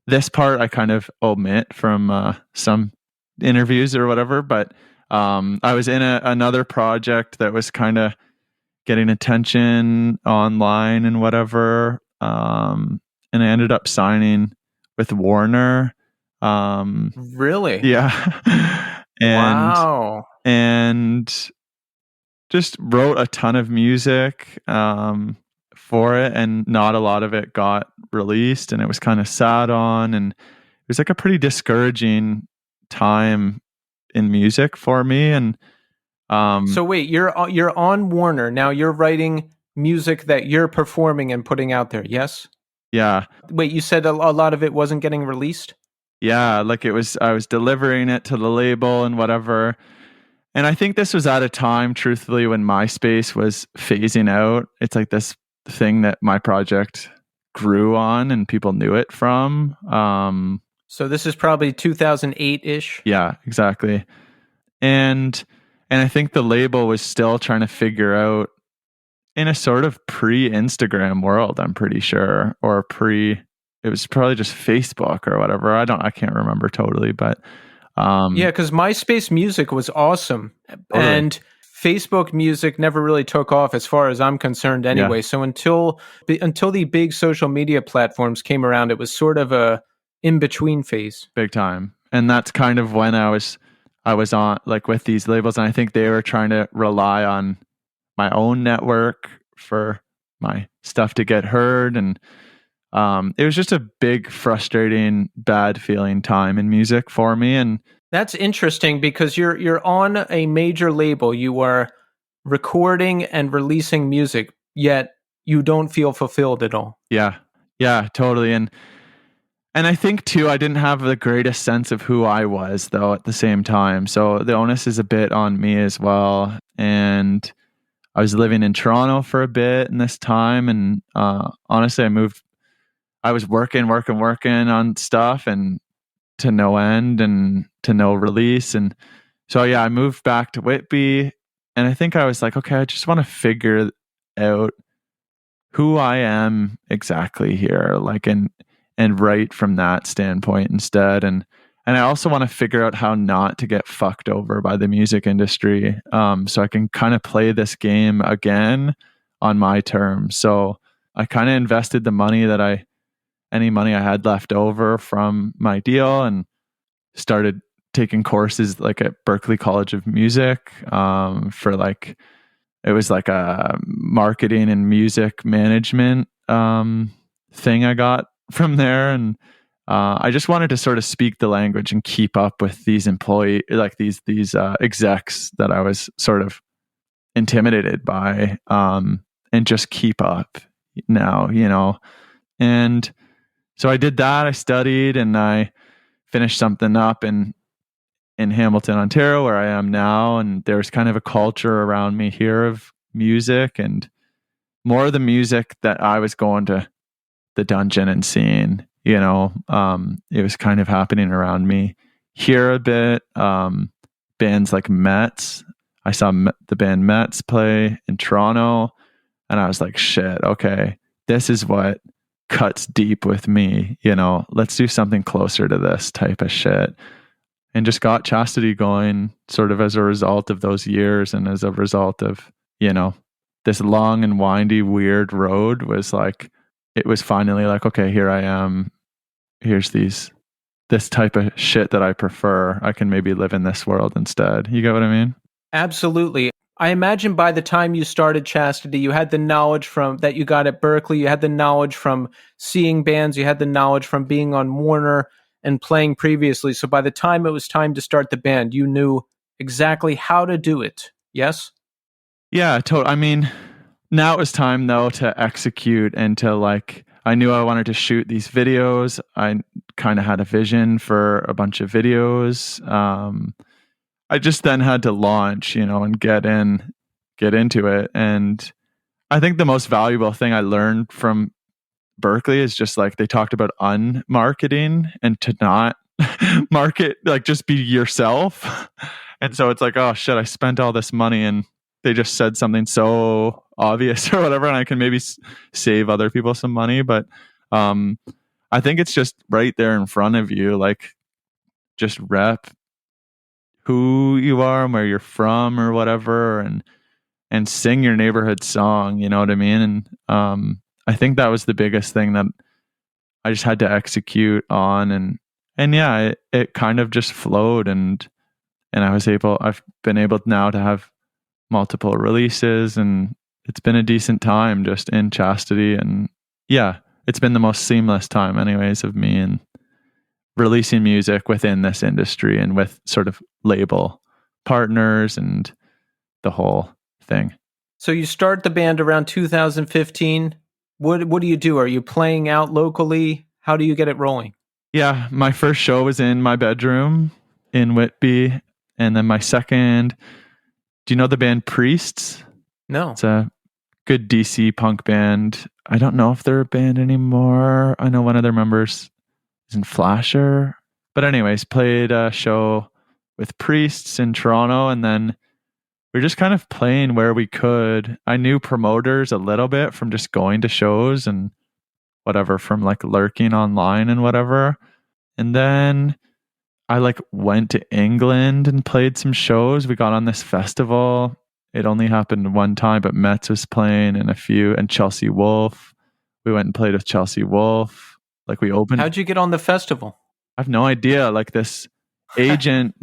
This part I kind of omit from some interviews or whatever, but I was in another project that was kind of getting attention online and whatever, and I ended up signing with Warner. Really? Yeah. Wow. And just wrote a ton of music for it, and not a lot of it got released, and it was kind of sat on, and it was like a pretty discouraging time in music for me. And So wait, you're on Warner now. You're writing music that you're performing and putting out there. Yes. yeah, Wait, you said a lot of it wasn't getting released. like I was delivering it to the label and whatever. And I think this was at a time, truthfully, when MySpace was phasing out. It's like this thing that my project grew on and people knew it from. So this is probably 2008-ish. Yeah, exactly. And I think the label was still trying to figure out, in a sort of pre-Instagram world, I'm pretty sure, or it was probably just Facebook or whatever. I can't remember totally, but Yeah, because MySpace music was awesome, Totally. and Facebook music never really took off, as far as I'm concerned. Anyway, so until the big social media platforms came around, it was sort of a in between phase. big time. And that's kind of when I was on, like, with these labels, and I think they were trying to rely on my own network for my stuff to get heard. And it was just a big, frustrating, bad feeling time in music for me. And That's interesting because you're on a major label. You are recording and releasing music, yet you don't feel fulfilled at all. yeah, totally. And I think too, I didn't have the greatest sense of who I was, though, at the same time. So the onus is a bit on me as well. And I was living in Toronto for a bit in this time. And honestly, I was working on stuff, and to no end and to no release. And so, yeah, I moved back to Whitby, and I think I was like, okay, I just want to figure out who I am exactly here, like, and write from that standpoint instead. And I also want to figure out how not to get fucked over by the music industry, so I can kind of play this game again on my terms. So I kind of invested any money I had left over from my deal, and started taking courses like at Berklee College of Music, for like, it was like a marketing and music management thing I got from there. And I just wanted to sort of speak the language and keep up with these these execs that I was sort of intimidated by, and just keep up now, And so I did that. I studied, and I finished something up in Hamilton, Ontario, where I am now. And there's kind of a culture around me here of music, and more of the music that I was going to the dungeon and seeing, it was kind of happening around me here a bit. Bands like Mets. I saw the band Mets play in Toronto, and I was like, shit, okay, this is what cuts deep with me. Let's do something closer to this type of shit. And just got Chastity going sort of as a result of those years, and as a result of, this long and windy, weird road. It was finally like, okay, here I am. Here's this type of shit that I prefer. I can maybe live in this world instead. You get what I mean? Absolutely. I imagine by the time you started Chastity, you had the knowledge that you got at Berklee, you had the knowledge from seeing bands, you had the knowledge from being on Warner and playing previously. So by the time it was time to start the band, you knew exactly how to do it. Yes? Yeah, totally. I mean, now it was time, though, to execute, and to I knew I wanted to shoot these videos. I kind of had a vision for a bunch of videos. I just then had to launch, and get into it. And I think the most valuable thing I learned from Berklee is just they talked about unmarketing, and to not market, just be yourself. And so it's like, oh shit, I spent all this money and they just said something so obvious or whatever, and I can maybe save other people some money. But I think it's just right there in front of you. Just rep who you are and where you're from or whatever, and sing your neighborhood song. You know what I mean? And I think that was the biggest thing that I just had to execute on, and yeah, it kind of just flowed, and I've been able now to have multiple releases, and it's been a decent time just in Chastity, and yeah, it's been the most seamless time anyways of me and releasing music within this industry and with sort of label partners and the whole thing. So you start the band around 2015. What do you do? Are you playing out locally? How do you get it rolling? Yeah, my first show was in my bedroom in Whitby, and then my second. Do you know the band Priests? No. It's a good DC punk band. I don't know if they're a band anymore. I know one of their members is in Flasher. But anyways, played a show with Priests in Toronto, and then we were just kind of playing where we could. I knew promoters a little bit from just going to shows and whatever, from like lurking online and whatever. And then I like went to England and played some shows. We got on this festival. It only happened one time, but Metz was playing and a few, and Chelsea Wolfe. We went and played with Chelsea Wolfe. Like we opened. How'd you get on the festival? I have no idea. Like this agent,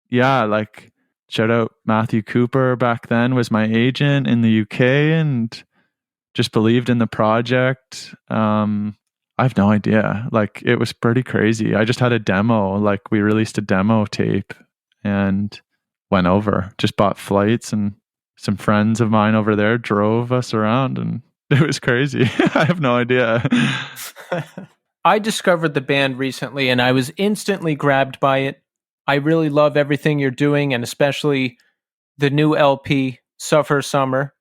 yeah, like shout out Matthew Cooper back then was my agent in the UK and just believed in the project. I have no idea. Like it was pretty crazy. I just had a demo. Like we released a demo tape and went over. Just bought flights, and some friends of mine over there drove us around, and it was crazy. I have no idea. I discovered the band recently and I was instantly grabbed by it. I really love everything you're doing, and especially the new LP, Suffer Summer,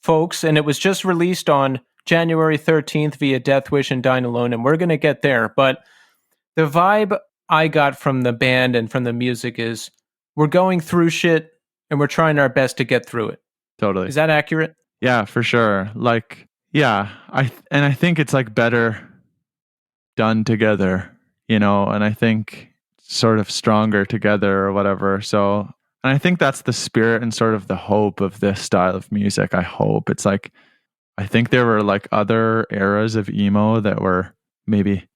folks. And it was just released on January 13th via Death Wish and Dine Alone, and we're going to get there. But the vibe I got from the band and from the music is we're going through shit and we're trying our best to get through it. Totally. Is that accurate? Yeah, for sure. Like, yeah, I think it's like better done together, and I think sort of stronger together or whatever. So, and I think that's the spirit and sort of the hope of this style of music. I hope it's like, I think there were like other eras of emo that were maybe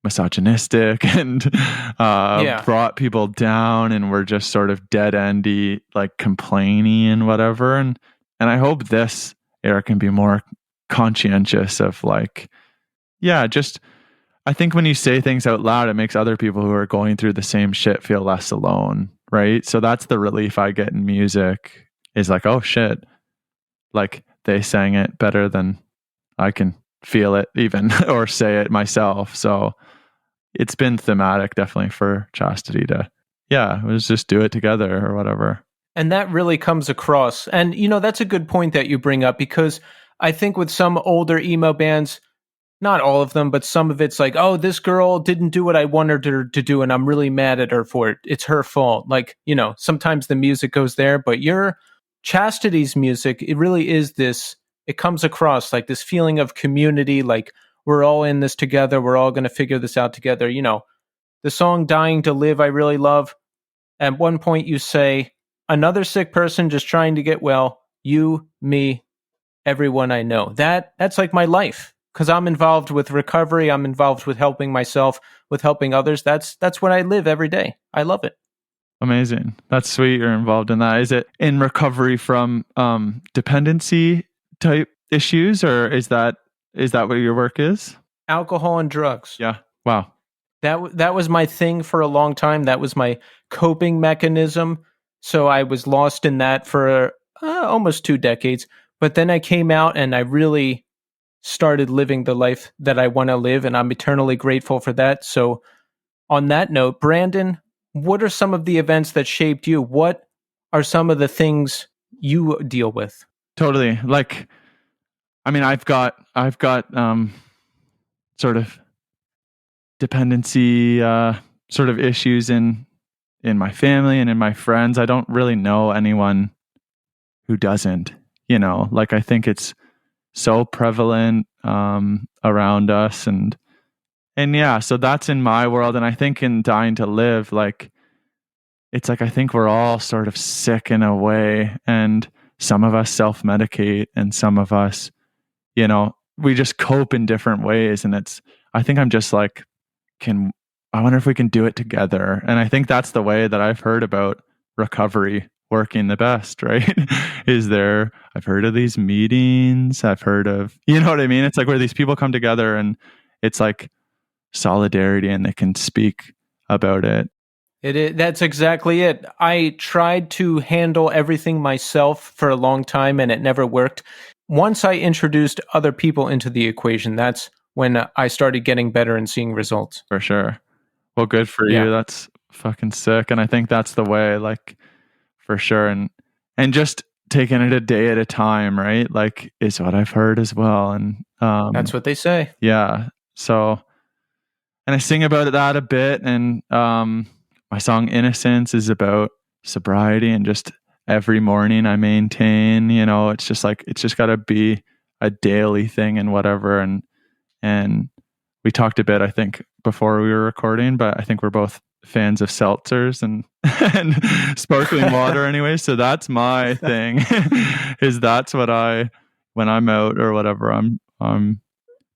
misogynistic and brought people down and were just sort of dead endy, like complaining and whatever. And I hope this era can be more conscientious of like, yeah, just I think when you say things out loud, it makes other people who are going through the same shit feel less alone, right? So that's the relief I get in music is like, oh shit, like they sang it better than I can feel it even or say it myself. So it's been thematic definitely for Chastity to, let's just do it together or whatever. And that really comes across. And, that's a good point that you bring up, because I think with some older emo bands, not all of them, but some of it's like, oh, this girl didn't do what I wanted her to do, and I'm really mad at her for it. It's her fault. Like, sometimes the music goes there, but your Chastity's music, it really is this, it comes across like this feeling of community, like we're all in this together, we're all going to figure this out together. The song Dying to Live, I really love. At one point you say, another sick person just trying to get well, you, me, everyone I know. That's like my life, because I'm involved with recovery, I'm involved with helping myself, with helping others. That's what I live every day. I love it. Amazing. That's sweet. You're involved in that. Is it in recovery from dependency type issues, or is that what your work is? Alcohol and drugs. Yeah. Wow. That was my thing for a long time. That was my coping mechanism. So I was lost in that for almost 2 decades. But then I came out and I really started living the life that I want to live, and I'm eternally grateful for that. So on that note, Brandon, what are some of the events that shaped you? What are some of the things you deal with? Totally. Like, I mean, I've got sort of dependency sort of issues in my family and in my friends. I don't really know anyone who doesn't, like I think it's so prevalent around us, and yeah, so that's in my world. And I think in Dying to Live, like it's like I think we're all sort of sick in a way, and some of us self-medicate and some of us we just cope in different ways. And I think I'm just like, I wonder if we can do it together. And I think that's the way that I've heard about recovery working the best, right? I've heard of these meetings, I've heard of, you know what I mean? It's like where these people come together and it's like solidarity and they can speak about it. That's exactly it. I tried to handle everything myself for a long time and it never worked. Once I introduced other people into the equation, that's when I started getting better and seeing results. For sure. Well, good for Yeah. you. That's fucking sick. And I think that's the way, like, for sure. And just taking it a day at a time, right? Like, is what I've heard as well. And That's what they say. yeah. So, and I sing about that a bit. And my song Innocence is about sobriety and just every morning I maintain, you know, it's just like, it's just got to be a daily thing and whatever. And we talked a bit, I think, before we were recording, but I think we're both fans of seltzers and sparkling water anyway. So that's my thing is that's what when I'm out or whatever, I'm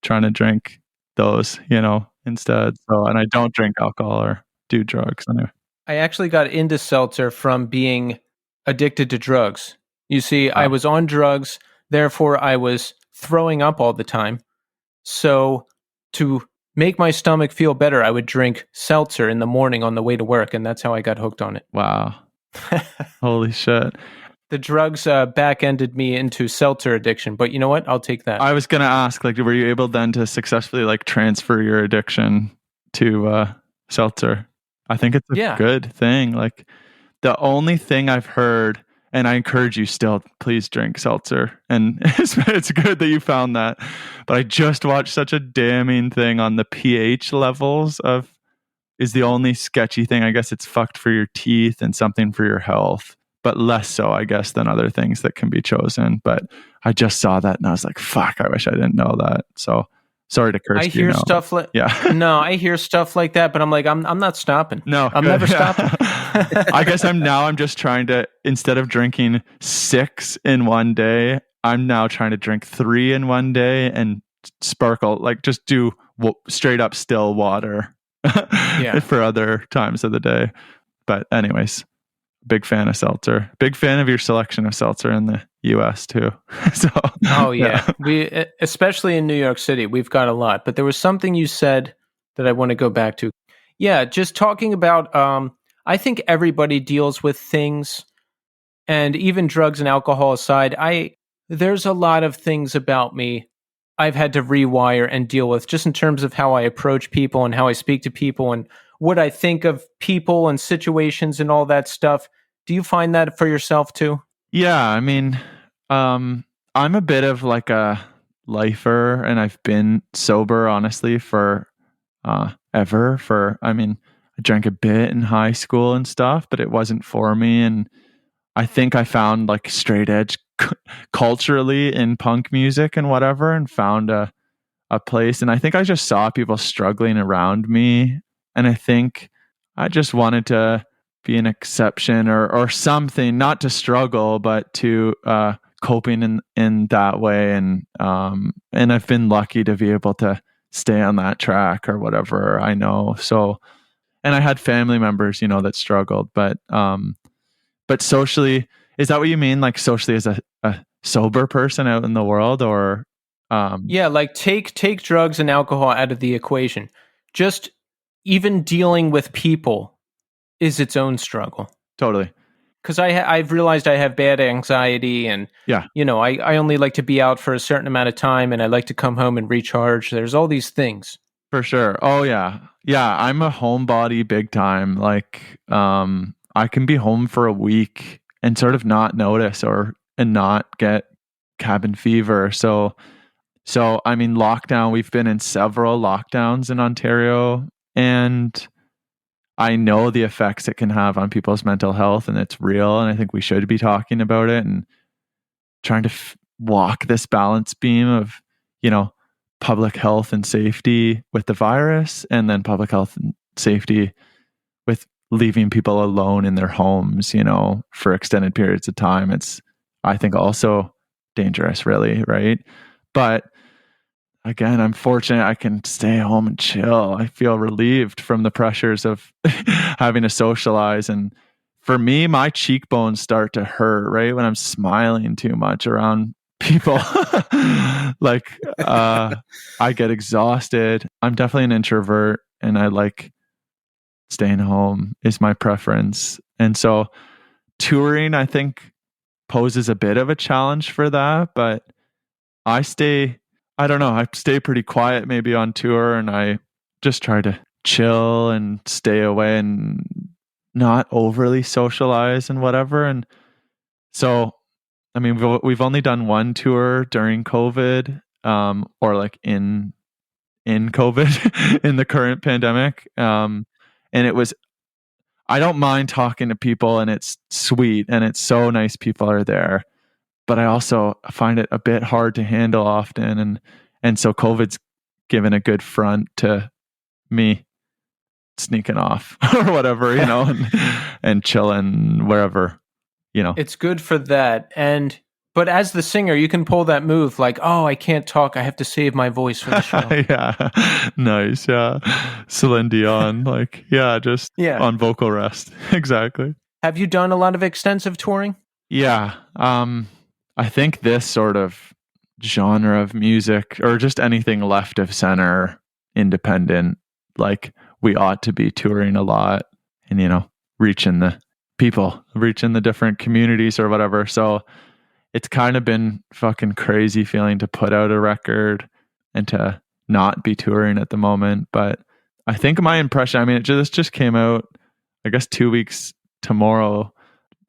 trying to drink those, you know, instead. So, and I don't drink alcohol or do drugs anyway. I actually got into seltzer from being addicted to drugs. You see, I was on drugs, therefore I was throwing up all the time. So to make my stomach feel better, I would drink seltzer in the morning on the way to work, and that's how I got hooked on it. Wow. Holy shit. The drugs back-ended me into seltzer addiction, but you know what? I'll take that. I was going to ask, like, were you able then to successfully like transfer your addiction to seltzer? I think it's a good thing. Like, the only thing I've heard, and I encourage you still, please drink seltzer. And it's good that you found that. But I just watched such a damning thing on the pH levels is the only sketchy thing. I guess it's fucked for your teeth and something for your health, but less so, I guess, than other things that can be chosen. But I just saw that and I was like, fuck, I wish I didn't know that. So sorry to curse you. I hear stuff like I hear stuff like that, but I'm like, I'm not stopping. No, I'm never stopping. I guess I'm just trying to, instead of drinking 6 in one day, I'm now trying to drink 3 in one day and sparkle, like just do straight up still water for other times of the day. But anyways, big fan of seltzer. Big fan of your selection of seltzer in the US too. So we, especially in New York City, we've got a lot. But there was something you said that I want to go back to. Yeah, just talking about I think everybody deals with things, and even drugs and alcohol aside, there's a lot of things about me I've had to rewire and deal with, just in terms of how I approach people and how I speak to people and what I think of people and situations and all that stuff. Do you find that for yourself too? Yeah, I mean, I'm a bit of like a lifer, and I've been sober, honestly, for ever. I drank a bit in high school and stuff, but it wasn't for me. And I think I found like straight edge culturally in punk music and whatever, and found a place. And I think I just saw people struggling around me. And I think I just wanted to be an exception or something, not to struggle, but to coping in that way. And I've been lucky to be able to stay on that track or whatever, I know. So, and I had family members, you know, that struggled, but socially, is that what you mean? Like socially as a sober person out in the world, or? Yeah, like take drugs and alcohol out of the equation. Just even dealing with people is its own struggle. Totally. Because I've realized I have bad anxiety, and you know, I only like to be out for a certain amount of time, and I like to come home and recharge. There's all these things. For sure. Oh yeah. I'm a homebody big time. Like, I can be home for a week and sort of not notice and not get cabin fever. So I mean, lockdown. We've been in several lockdowns in Ontario, and I know the effects it can have on people's mental health, and it's real. And I think we should be talking about it and trying to walk this balance beam of, you know, public health and safety with the virus, and then public health and safety with leaving people alone in their homes, you know, for extended periods of time. It's, I think, also dangerous, really, right? But again, I'm fortunate I can stay home and chill. I feel relieved from the pressures of having to socialize. And for me, my cheekbones start to hurt right when I'm smiling too much around people. Like, I get exhausted. I'm definitely an introvert, and I like staying home is my preference. And so touring, I think, poses a bit of a challenge for that, but I stay, I don't know, I stay pretty quiet maybe on tour, and I just try to chill and stay away and not overly socialize and whatever. And so, I mean, we've only done one tour during COVID, or like in COVID in the current pandemic. And it was, I don't mind talking to people, and it's sweet and it's so nice people are there, but I also find it a bit hard to handle often. And so COVID's given a good front to me sneaking off or whatever, and chilling wherever, It's good for that. But as the singer, you can pull that move like, oh, I can't talk. I have to save my voice for the show. Yeah. Nice. Yeah. Celine Dion, just on vocal rest. Exactly. Have you done a lot of extensive touring? Yeah. I think this sort of genre of music, or just anything left of center, independent, like we ought to be touring a lot and, reaching the people, reaching the different communities or whatever. So it's kind of been fucking crazy feeling to put out a record and to not be touring at the moment. But I think my impression, I mean, this just came out, I guess 2 weeks tomorrow.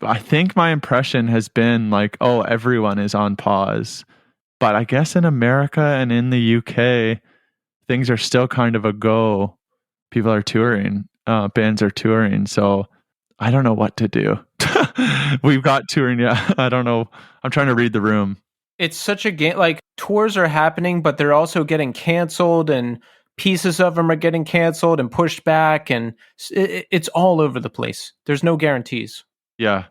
I think my impression has been like, oh, everyone is on pause. But I guess in America and in the UK, things are still kind of a go. People are touring, bands are touring. So I don't know what to do. We've got touring. Yeah. I don't know. I'm trying to read the room. It's such a game. Like, tours are happening, but they're also getting canceled, and pieces of them are getting canceled and pushed back. And it's all over the place. There's no guarantees. Yeah.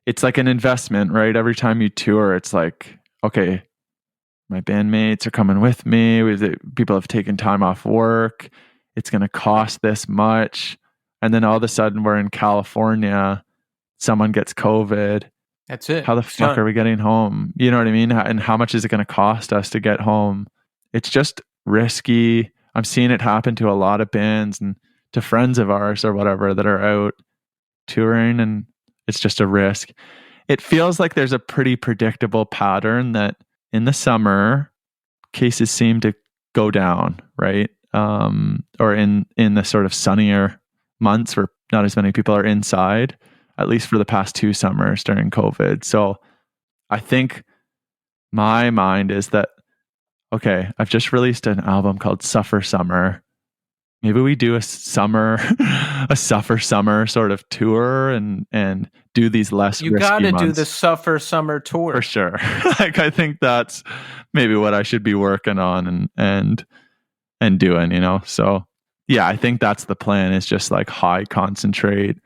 It's like an investment, right? Every time you tour, it's like, okay, my bandmates are coming with me. People have taken time off work. It's going to cost this much. And then all of a sudden we're in California. Someone gets COVID. That's it. How the fuck are we getting home? You know what I mean? And how much is it going to cost us to get home? It's just risky. I'm seeing it happen to a lot of bands and to friends of ours or whatever that are out touring, and it's just a risk. It feels like there's a pretty predictable pattern that in the summer, cases seem to go down, right? Or in the sort of sunnier months where not as many people are inside, at least for the past 2 summers during COVID. So I think my mind is that, okay, I've just released an album called Suffer Summer. Maybe we do a Suffer Summer sort of tour and do these less risky months. You got to do the Suffer Summer tour. For sure. I think that's maybe what I should be working on and doing, So yeah, I think that's the plan, is just like high concentrate,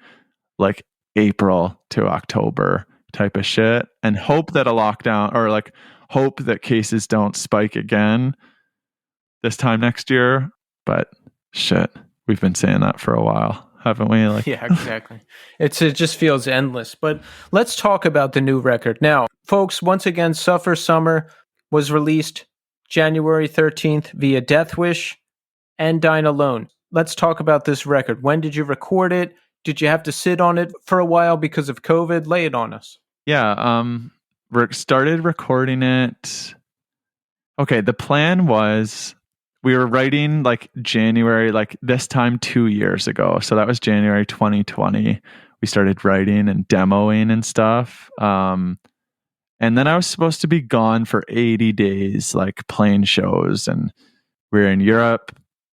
like April to October type of shit, and hope that a lockdown, or like hope that cases don't spike again this time next year. But shit, we've been saying that for a while, haven't we? Yeah, exactly. It just feels endless. But let's talk about the new record. Now, folks, once again, Suffer Summer was released January 13th via Death Wish and Dine Alone. Let's talk about this record. When did you record it? Did you have to sit on it for a while because of COVID? Lay it on us. Yeah, started recording it. Okay, the plan was we were writing like January, like this time 2 years ago. So that was January 2020. We started writing and demoing and stuff. And then I was supposed to be gone for 80 days, like playing shows. And we were in Europe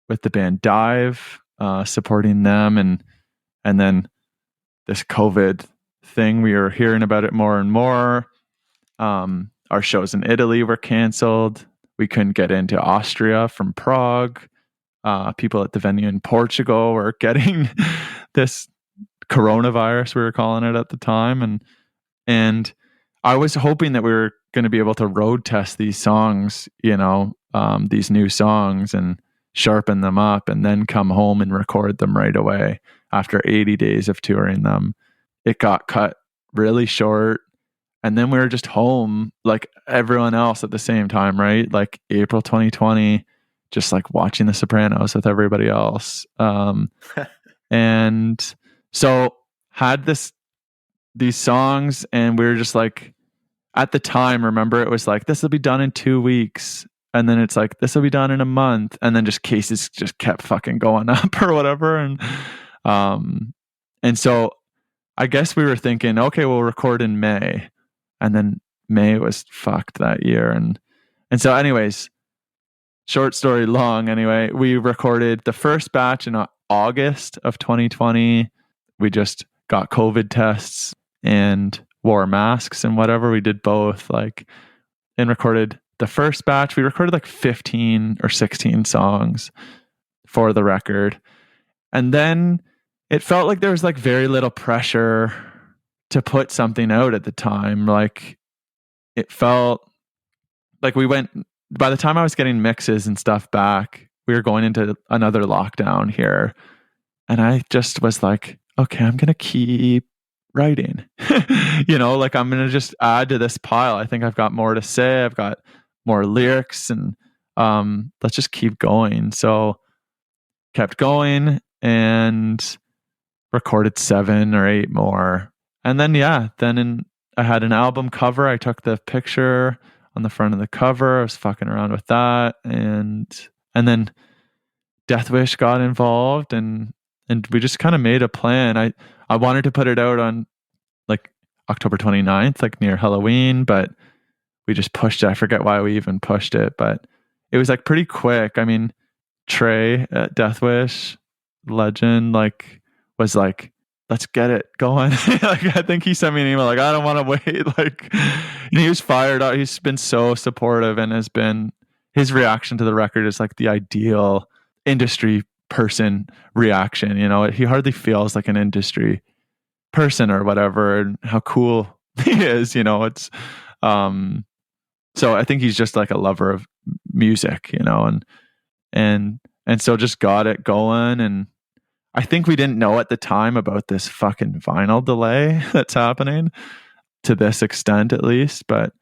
with the band Dive, supporting them. And then this COVID thing, we were hearing about it more and more. Our shows in Italy were canceled. We couldn't get into Austria from Prague. People at the venue in Portugal were getting this coronavirus, we were calling it at the time. And I was hoping that we were going to be able to road test these songs, these new songs and sharpen them up and then come home and record them right away after 80 days of touring them. It got cut really short. And then we were just home like everyone else at the same time, right? Like April 2020, just like watching The Sopranos with everybody else. And so had these songs, and we were just like, at the time, remember, it was like, this will be done in 2 weeks. And then it's like, this will be done in a month. And then just cases just kept fucking going up or whatever. And so I guess we were thinking, okay, we'll record in May. And then May was fucked that year. And so anyways, short story long, anyway, we recorded the first batch in August of 2020. We just got COVID tests and wore masks and whatever. We did both, like, and recorded the first batch. We recorded like 15 or 16 songs for the record. And then it felt like there was like very little pressure to put something out at the time. Like, it felt like by the time I was getting mixes and stuff back, we were going into another lockdown here. And I just was like, okay, I'm going to keep writing, like I'm going to just add to this pile. I think I've got more to say. I've got more lyrics, and let's just keep going. So kept going and recorded 7 or 8 more. And then, I had an album cover. I took the picture on the front of the cover. I was fucking around with that. And then Death Wish got involved, and we just kind of made a plan. I wanted to put it out on like October 29th, like near Halloween, but we just pushed it. I forget why we even pushed it, but it was like pretty quick. I mean, Trey at Death Wish, legend, like was like, let's get it going. Like, I think he sent me an email like, I don't want to wait. Like, and he was fired up. He's been so supportive, and his reaction to the record is like the ideal industry person reaction. He hardly feels like an industry person or whatever, and how cool he is. It's so I think he's just like a lover of music, and so just got it going. And I think we didn't know at the time about this fucking vinyl delay that's happening to this extent, at least. But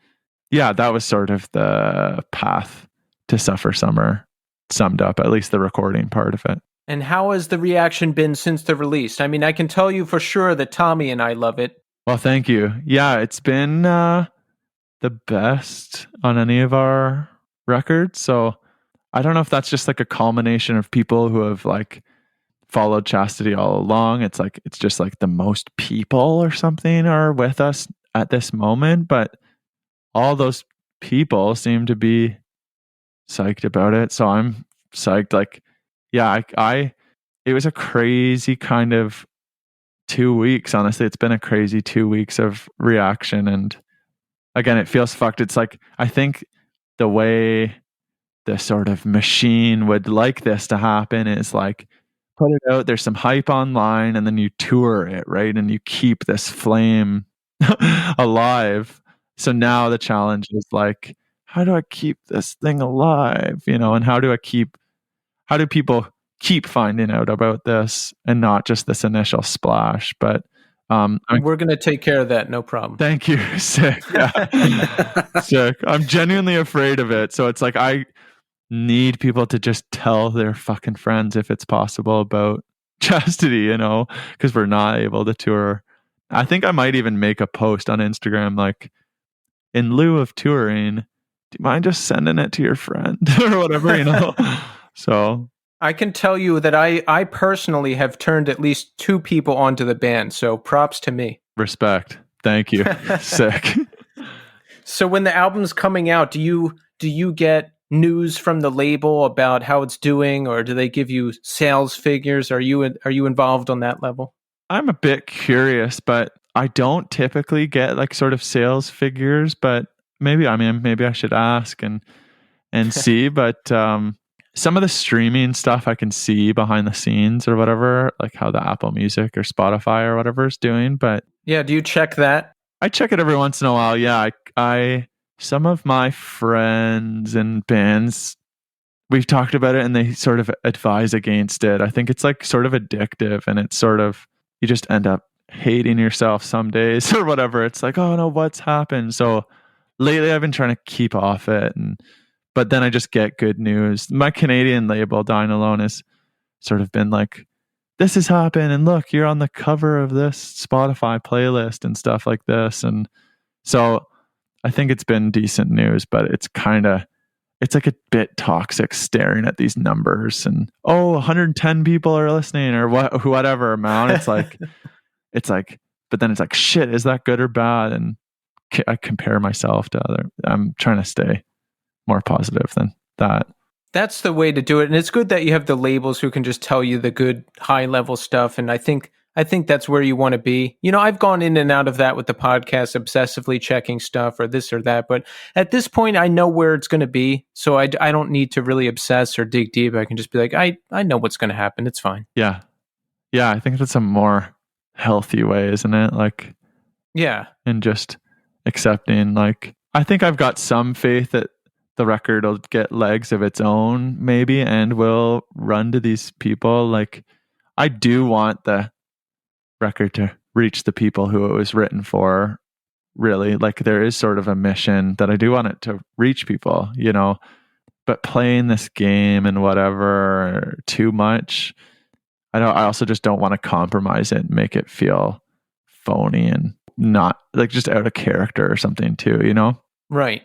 yeah, that was sort of the path to Suffer Summer summed up, at least the recording part of it. And how has the reaction been since the release? I mean, I can tell you for sure that Tommy and I love it. Well, thank you. Yeah, it's been the best on any of our records. So I don't know if that's just like a culmination of people who have like followed Chastity all along. It's just like the most people or something are with us at this moment, but all those people seem to be psyched about it. So I'm psyched. Like, yeah, it was a crazy kind of 2 weeks. Honestly, it's been a crazy 2 weeks of reaction. And again, it feels fucked. It's like, I think the way the sort of machine would like this to happen is like, put it out, there's some hype online, and then you tour it, right? And you keep this flame alive. So now the challenge is like, how do I keep this thing alive? And how do people keep finding out about this and not just this initial splash? But we're going to take care of that. No problem. Thank you. Sick. Yeah. Sick. I'm genuinely afraid of it. So it's like, I need people to just tell their fucking friends, if it's possible, about Chastity, because we're not able to tour. I think I might even make a post on Instagram like, in lieu of touring, do you mind just sending it to your friend or whatever, So I can tell you that I personally have turned at least 2 people onto the band, so props to me. Respect. Thank you. Sick. So when the album's coming out, do you get news from the label about how it's doing, or do they give you sales figures? Are you involved on that level? I'm a bit curious, but I don't typically get like sort of sales figures, but maybe I should ask and see. But some of the streaming stuff I can see behind the scenes or whatever, like how the Apple Music or Spotify or whatever is doing. But yeah, do you check that? I check it every once in a while. Yeah, I some of my friends and bands we've talked about it and they sort of advise against it. I think it's like sort of addictive, and it's sort of, you just end up hating yourself some days or whatever. It's like, oh no, what's happened? So lately I've been trying to keep off it, but then I just get good news. My Canadian label, Dine Alone, has sort of been like, this has happened, and look, you're on the cover of this Spotify playlist and stuff like this. And so I think it's been decent news, but it's like a bit toxic staring at these numbers and 110 people are listening or whatever amount. It's like, but then it's like, shit, is that good or bad? And I compare myself to I'm trying to stay more positive than that. That's the way to do it. And it's good that you have the labels who can just tell you the good high level stuff. And I think that's where you want to be. I've gone in and out of that with the podcast, obsessively checking stuff or this or that. But at this point, I know where it's going to be. So I don't need to really obsess or dig deep. I can just be like, I know what's going to happen. It's fine. Yeah. Yeah. I think that's a more healthy way, isn't it? Like, yeah. And just accepting, like, I think I've got some faith that the record will get legs of its own, maybe, and will run to these people. Like, I do want the record to reach the people who it was written for, really. Like, there is sort of a mission that I do want it to reach people, but playing this game and whatever too much, I also just don't want to compromise it and make it feel phony and not like just out of character or something too, Right.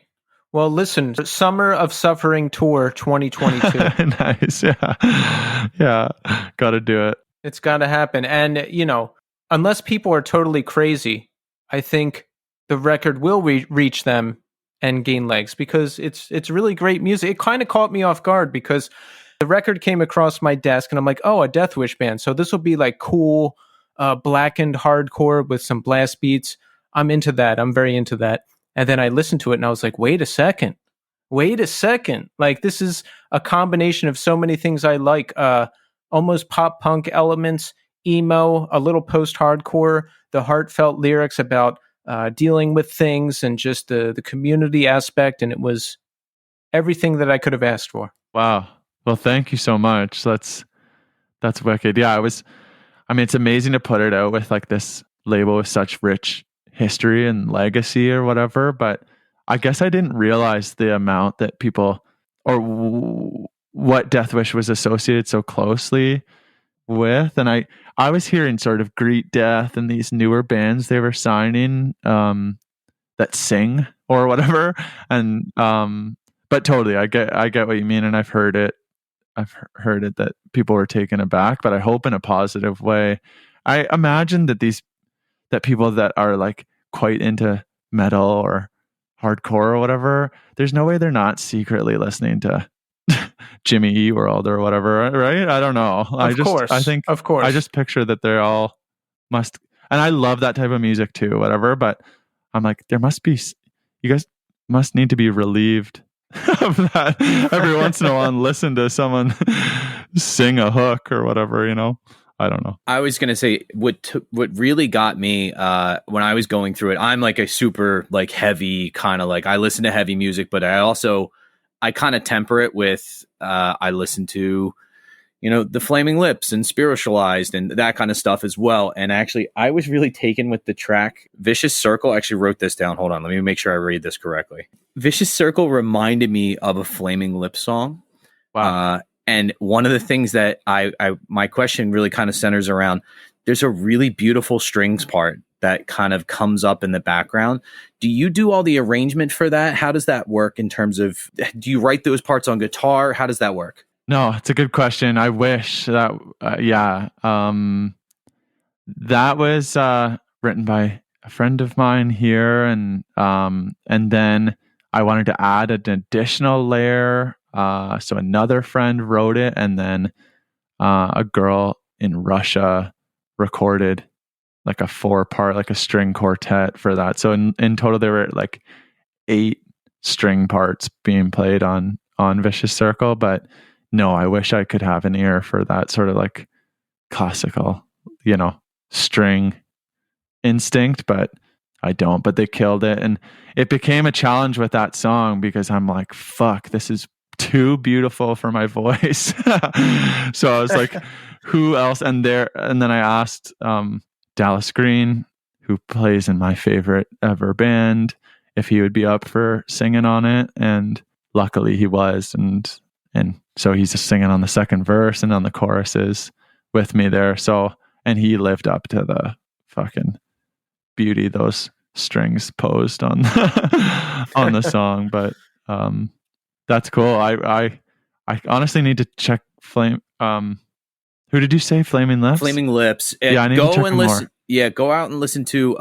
Well, listen, Summer of Suffering Tour 2022. Nice. Yeah. Yeah. Got to do it. It's got to happen. And, unless people are totally crazy, I think the record will reach them and gain legs, because it's really great music. It kind of caught me off guard because the record came across my desk and I'm like, oh, a Death Wish band. So this will be like cool, blackened hardcore with some blast beats. I'm into that. I'm very into that. And then I listened to it and I was like, wait a second. Like, this is a combination of so many things I like. Almost pop punk elements, emo, a little post-hardcore, the heartfelt lyrics about dealing with things and just the community aspect. And it was everything that I could have asked for. Wow. Well, thank you so much. That's wicked. Yeah, it's amazing to put it out with like this label with such rich history and legacy or whatever, but I guess I didn't realize the amount that people or what Death Wish was associated so closely with. And I was hearing sort of Greet Death and these newer bands they were signing that sing or whatever, and but totally I get what you mean, and I've heard it that people were taken aback, but I hope in a positive way. I imagine that people that are like quite into metal or hardcore or whatever, there's no way they're not secretly listening to Jimmy Eat World or whatever, right? I don't know. I just picture that they're all must, and I love that type of music too, whatever, but I'm like, you guys must need to be relieved of that every once in a while and listen to someone sing a hook or whatever, I don't know. I was going to say what really got me when I was going through it, I'm like a super like heavy kind of like, I listen to heavy music, but I kind of temper it with I listen to, the Flaming Lips and Spiritualized and that kind of stuff as well. And actually, I was really taken with the track Vicious Circle. I actually wrote this down. Hold on. Let me make sure I read this correctly. Vicious Circle reminded me of a Flaming Lips song. Wow. And one of the things that my question really kind of centers around, there's a really beautiful strings part that kind of comes up in the background. Do you do all the arrangement for that? How does that work in terms of, do you write those parts on guitar? How does that work? No, it's a good question. I wish that, that was written by a friend of mine here. And then I wanted to add an additional layer. So another friend wrote it, and then a girl in Russia recorded like a 4-part, like a string quartet for that. So in total, there were like 8 string parts being played on Vicious Circle. But no, I wish I could have an ear for that sort of like classical, string instinct, but I don't. But they killed it, and it became a challenge with that song because I'm like, fuck, this is too beautiful for my voice. So I was like, who else? And then I asked Dallas Green, who plays in my favorite ever band, if he would be up for singing on it. And luckily he was. And so he's just singing on the second verse and on the choruses with me there. So, and he lived up to the fucking beauty those strings posed on on the song. But that's cool. I honestly need to check Flame. Who did you say? Flaming Lips. Flaming Lips. And yeah, I need go to check and listen. more. Yeah, go out and listen to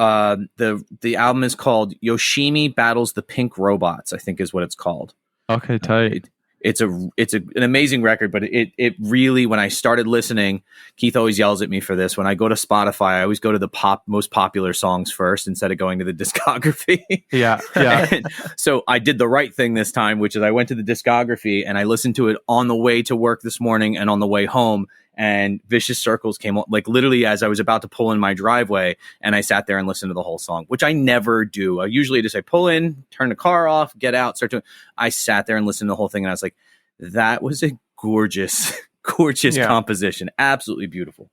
the album is called Yoshimi Battles the Pink Robots, I think is what it's called. Okay, tight. It's an amazing record, but it really, when I started listening, Keith always yells at me for this. When I go to Spotify, I always go to the most popular songs first instead of going to the discography. Yeah. And so I did the right thing this time, which is I went to the discography and I listened to it on the way to work this morning and on the way home. And Vicious Circles came on, like literally as I was about to pull in my driveway, and I sat there and listened to the whole song, which I never do. I usually just pull in, turn the car off, get out, start to. I sat there and listened to the whole thing, and I was like, that was a gorgeous composition. Absolutely beautiful.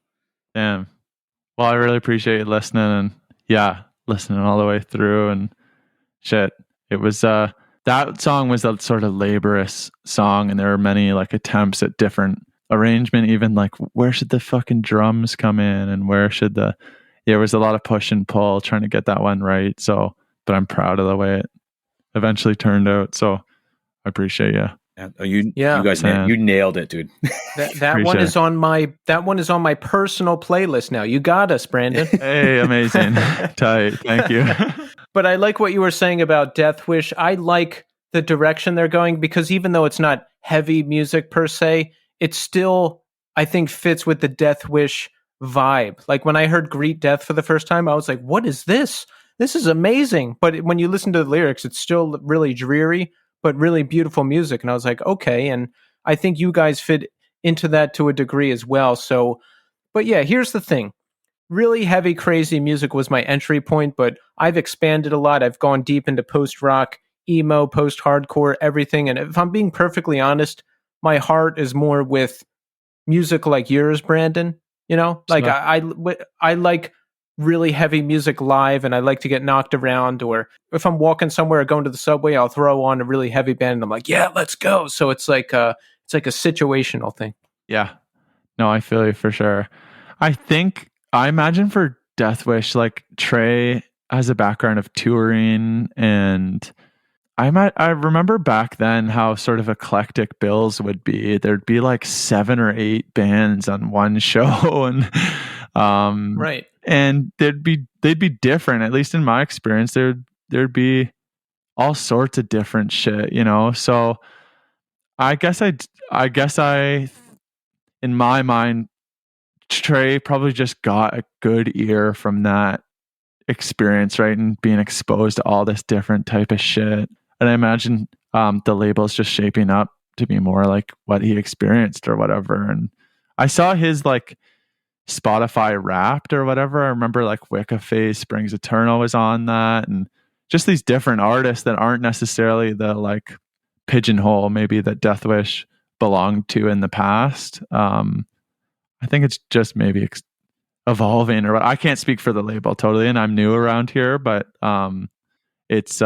Damn. Well, I really appreciate you listening, and listening all the way through and shit. It was that song was a sort of laborious song, and there were many like attempts at different arrangement, even like where should the fucking drums come in and where should there was a lot of push and pull trying to get that one right. So, but I'm proud of the way it eventually turned out. So I appreciate you. You guys you nailed it, dude. That one is on my personal playlist now. You got us, Brandon. Hey, amazing. Tight. Thank you. But I like what you were saying about Death Wish. I like the direction they're going, because even though it's not heavy music per se, it still, I think, fits with the Death Wish vibe. Like when I heard Greet Death for the first time, I was like, what is this? This is amazing. But when you listen to the lyrics, it's still really dreary, but really beautiful music. And I was like, okay. And I think you guys fit into that to a degree as well. So, but yeah, here's the thing. Really heavy, crazy music was my entry point, but I've expanded a lot. I've gone deep into post-rock, emo, post-hardcore, everything. And if I'm being perfectly honest, my heart is more with music like yours, Brandon. You know, like I like really heavy music live, and I like to get knocked around. Or if I'm walking somewhere or going to the subway, I'll throw on a really heavy band, and I'm like, yeah, let's go. So it's like a situational thing. Yeah, no, I feel you for sure. I imagine for Death Wish, like Trey has a background of touring, and I remember back then how sort of eclectic bills would be. There'd be like 7 or 8 bands on one show, and right. And they'd be different. At least in my experience, there'd be all sorts of different shit, you know. So I guess in my mind, Trey probably just got a good ear from that experience, right, and being exposed to all this different type of shit. And I imagine the label's just shaping up to be more like what he experienced or whatever. And I saw his like Spotify Wrapped or whatever. I remember like Wicca Face, Springs Eternal was on that, and just these different artists that aren't necessarily the like pigeonhole maybe that Death Wish belonged to in the past. I think it's just maybe evolving, or I can't speak for the label totally, and I'm new around here, but it's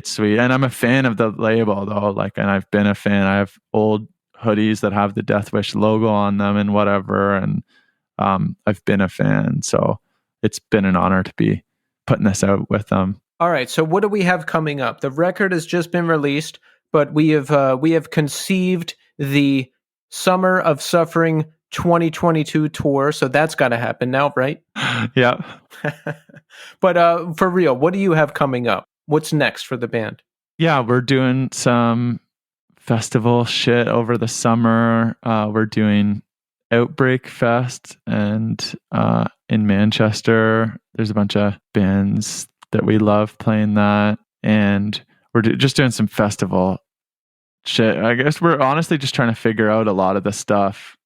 sweet. And I'm a fan of the label though, like, and I've been a fan. I have old hoodies that have the Death Wish logo on them and whatever, and I've been a fan, so it's been an honor to be putting this out with them. All right, so what do we have coming up? The record has just been released, but we have conceived the Summer of Suffering 2022 tour, so that's got to happen now, right? Yeah. But for real, what do you have coming up? What's next for the band? Yeah, we're doing some festival shit over the summer. We're doing Outbreak Fest, and in Manchester, there's a bunch of bands that we love playing that, and we're just doing some festival shit. I guess we're honestly just trying to figure out a lot of the stuff.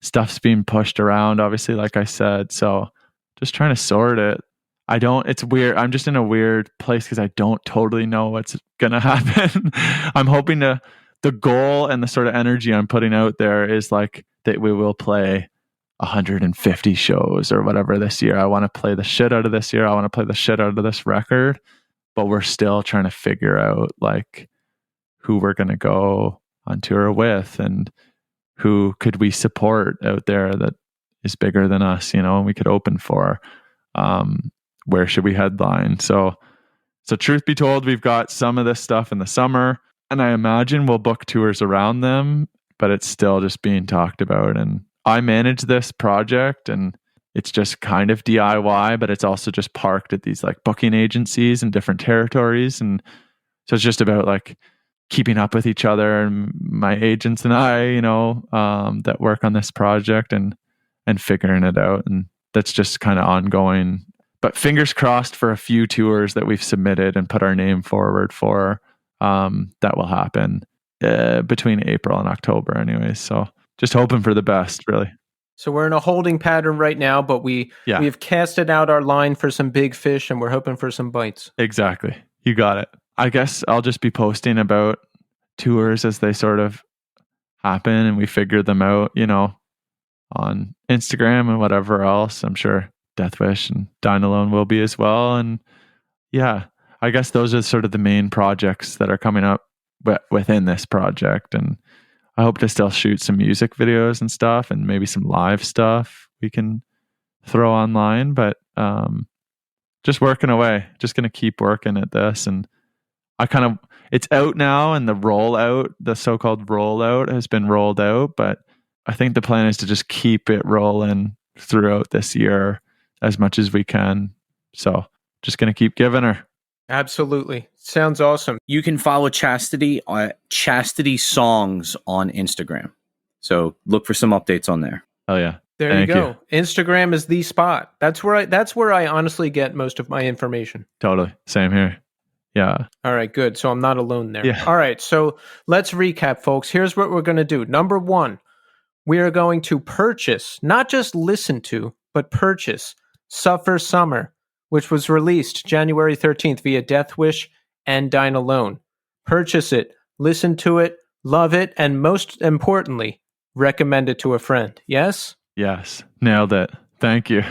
Stuff's being pushed around, obviously, like I said, so just trying to sort it. it's weird. I'm just in a weird place because I don't totally know what's going to happen. I'm hoping the goal and the sort of energy I'm putting out there is like that we will play 150 shows or whatever this year. I want to play the shit out of this year. I want to play the shit out of this record, but we're still trying to figure out like who we're going to go on tour with and who could we support out there that is bigger than us, and we could open for. Where should we headline? So truth be told, we've got some of this stuff in the summer, and I imagine we'll book tours around them, but it's still just being talked about. And I manage this project, and it's just kind of DIY, but it's also just parked at these like booking agencies in different territories. And so it's just about like keeping up with each other and my agents and I, that work on this project and figuring it out. And that's just kind of ongoing. But fingers crossed for a few tours that we've submitted and put our name forward for. That will happen between April and October anyways. So just hoping for the best, really. So we're in a holding pattern right now, but we have casted out our line for some big fish, and we're hoping for some bites. Exactly. You got it. I guess I'll just be posting about tours as they sort of happen and we figure them out, on Instagram and whatever else. I'm sure Deathwish and Dine Alone will be as well. And yeah, I guess those are sort of the main projects that are coming up within this project. And I hope to still shoot some music videos and stuff and maybe some live stuff we can throw online. But just working away, just going to keep working at this. And it's out now, and the so-called rollout has been rolled out. But I think the plan is to just keep it rolling throughout this year as much as we can. So just going to keep giving her. Absolutely. Sounds awesome. You can follow Chastity Chastity Songs on Instagram. So look for some updates on there. Oh yeah. There you go. Instagram is the spot. That's where I honestly get most of my information. Totally. Same here. Yeah. All right, good. So I'm not alone there. Yeah. All right. So let's recap, folks. Here's what we're going to do. Number 1, we are going to purchase, not just listen to, but purchase Suffer Summer, which was released January 13th via Deathwish and Dine Alone. Purchase it, listen to it, love it, and most importantly, recommend it to a friend. Yes? Yes. Nailed it. Thank you.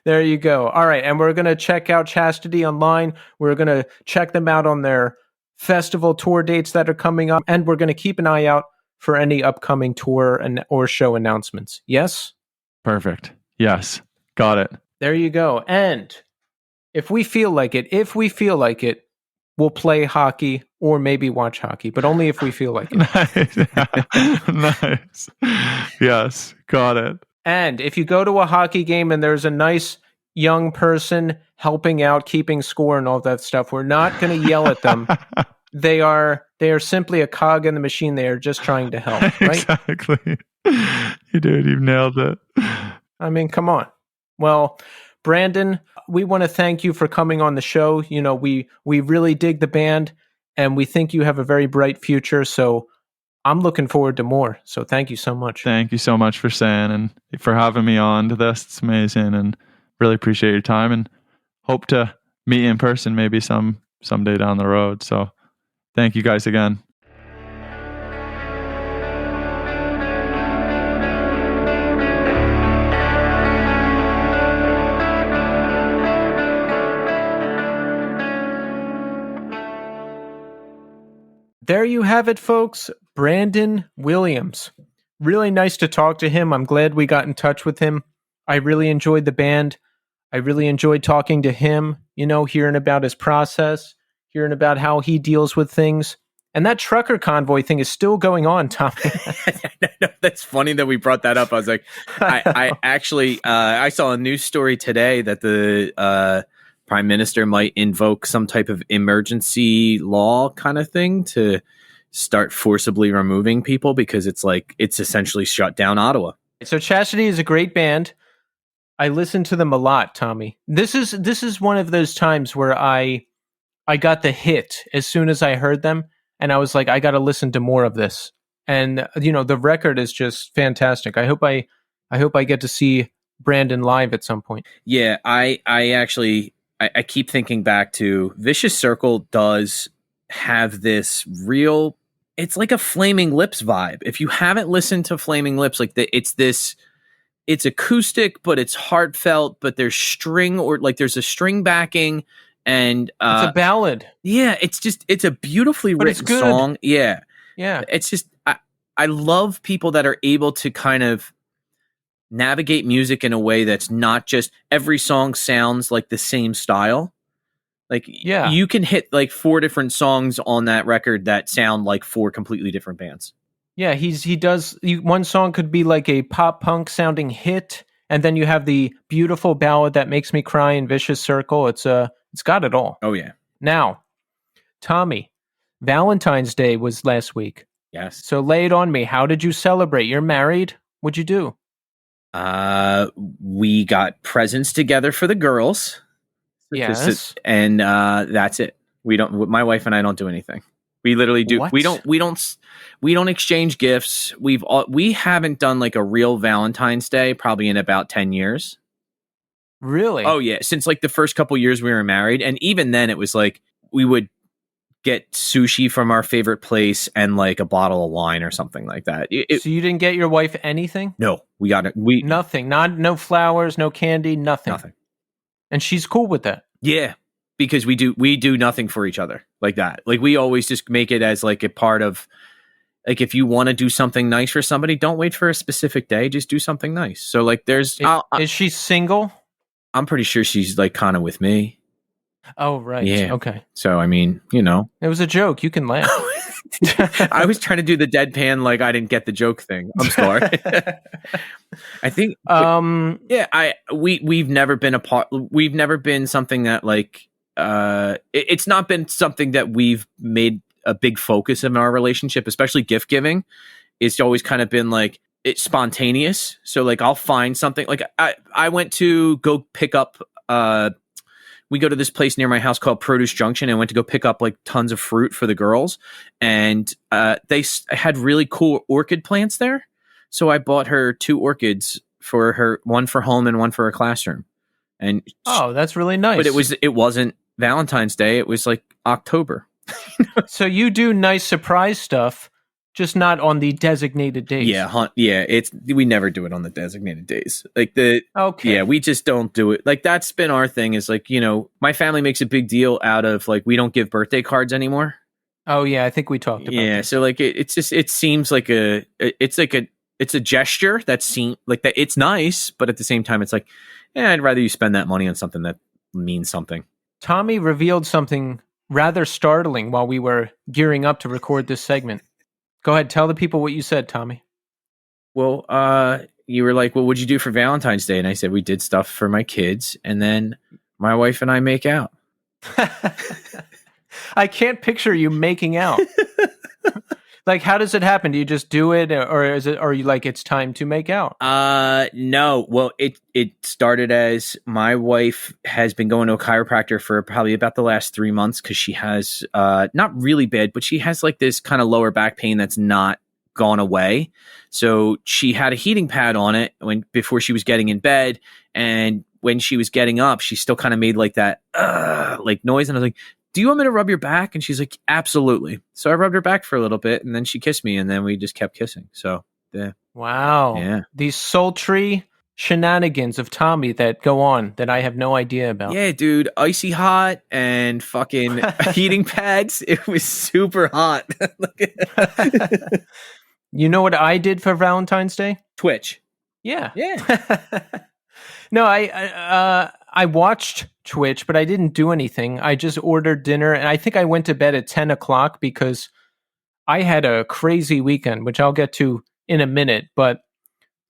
There you go. All right. And we're going to check out Chastity online. We're going to check them out on their festival tour dates that are coming up. And we're going to keep an eye out for any upcoming tour or show announcements. Yes? Perfect. Yes. Got it. There you go. And if we feel like it, we'll play hockey or maybe watch hockey, but only if we feel like it. Nice. Yes. Got it. And if you go to a hockey game and there's a nice young person helping out, keeping score and all that stuff, we're not going to yell at them. They are simply a cog in the machine. They are just trying to help, right? Exactly. You did. You've nailed it. I mean, come on. Well, Brandon, we want to thank you for coming on the show. We really dig the band, and we think you have a very bright future. So I'm looking forward to more. So thank you so much. Thank you so much for saying and for having me on to this. It's amazing, and really appreciate your time, and hope to meet you in person maybe someday down the road. So thank you guys again. There you have it, folks. Brandon Williams. Really nice to talk to him. I'm glad we got in touch with him. I really enjoyed the band. I really enjoyed talking to him, hearing about his process, hearing about how he deals with things. And that trucker convoy thing is still going on, Tommy. That's funny that we brought that up. I was like, I actually, I saw a news story today that the Prime Minister might invoke some type of emergency law kind of thing to start forcibly removing people because it's essentially shut down Ottawa. So Chastity is a great band. I listen to them a lot, Tommy. This is one of those times where I got the hit as soon as I heard them, and I was like, I got to listen to more of this. And the record is just fantastic. I hope I get to see Brandon live at some point. Yeah, I actually I keep thinking back to Vicious Circle does have this real, it's like a Flaming Lips vibe. If you haven't listened to Flaming Lips, like it's acoustic, but it's heartfelt, but there's string, or like there's a string backing, and It's a ballad. yeah, it's a beautifully But it's written good. song. Yeah. Yeah. It's just I love people that are able to kind of navigate music in a way that's not just every song sounds like the same style. Like Yeah. you can hit like 4 different songs on that record that sound like 4 completely different bands. Yeah, he does. One song could be like a pop punk sounding hit, and then you have the beautiful ballad that makes me cry in Vicious Circle. It's got it all. Oh yeah. Now, Tommy, Valentine's Day was last week. Yes. So lay it on me. How did you celebrate? You're married. What'd you do? We got presents together for the girls. Yes. And that's it. My wife and I don't do anything. We literally do. What? We don't exchange gifts. We haven't done like a real Valentine's Day probably in about 10 years. Really? Oh yeah. Since like the first couple years we were married. And even then it was like, we would get sushi from our favorite place and like a bottle of wine or something like that. So you didn't get your wife anything? No, we got it. Nothing. No flowers, no candy, nothing. Nothing. And she's cool with that. Yeah, because we do nothing for each other like that. Like we always just make it as like a part of, like, if you want to do something nice for somebody, don't wait for a specific day. Just do something nice. So like there's, is she single? I'm pretty sure she's like kind of with me. Oh, right. Yeah. Okay. So, I mean, you know. It was a joke. You can laugh. I was trying to do the deadpan, like I didn't get the joke thing. I'm sorry. I think, yeah, we've never been we've never been something that like, it's not been something that we've made a big focus of in our relationship, especially gift giving. It's always kind of been like, it's spontaneous. So like, I'll find something like I went to go pick up, we go to this place near my house called Produce Junction, and went to go pick up like tons of fruit for the girls. And they had really cool orchid plants there. So I bought her 2 orchids for her, one for home and one for her classroom. And oh, that's really nice. But it wasn't Valentine's Day. It was like October. So you do nice surprise stuff, just not on the designated days. Yeah, we never do it on the designated days. Like okay. Yeah, we just don't do it. Like that's been our thing, is like, you know, my family makes a big deal out of like, we don't give birthday cards anymore. Oh yeah, I think we talked about Yeah, this. so like it seems like it's a gesture that seems like that it's nice, but at the same time it's like, I'd rather you spend that money on something that means something. Tommy revealed something rather startling while we were gearing up to record this segment. Go ahead, tell the people what you said, Tommy. Well, you were like, well, what'd you do for Valentine's Day? And I said, we did stuff for my kids, and then my wife and I make out. I can't picture you making out. Like, how does it happen? Do you just do it, or are you like, it's time to make out? No. Well, it started as my wife has been going to a chiropractor for probably about the last 3 months, because she has not really bad, but she has like this kind of lower back pain that's not gone away. So she had a heating pad on it before she was getting in bed, and when she was getting up, she still kind of made like that like noise, and I was like, do you want me to rub your back? And she's like, absolutely. So I rubbed her back for a little bit, and then she kissed me, and then we just kept kissing. So, yeah. Wow. Yeah. These sultry shenanigans of Tommy that go on that I have no idea about. Yeah, dude. Icy hot and fucking heating pads. It was super hot. You know what I did for Valentine's Day? Twitch. Yeah. Yeah. No, I watched Twitch, but I didn't do anything. I just ordered dinner, and I think I went to bed at 10 o'clock because I had a crazy weekend, which I'll get to in a minute. But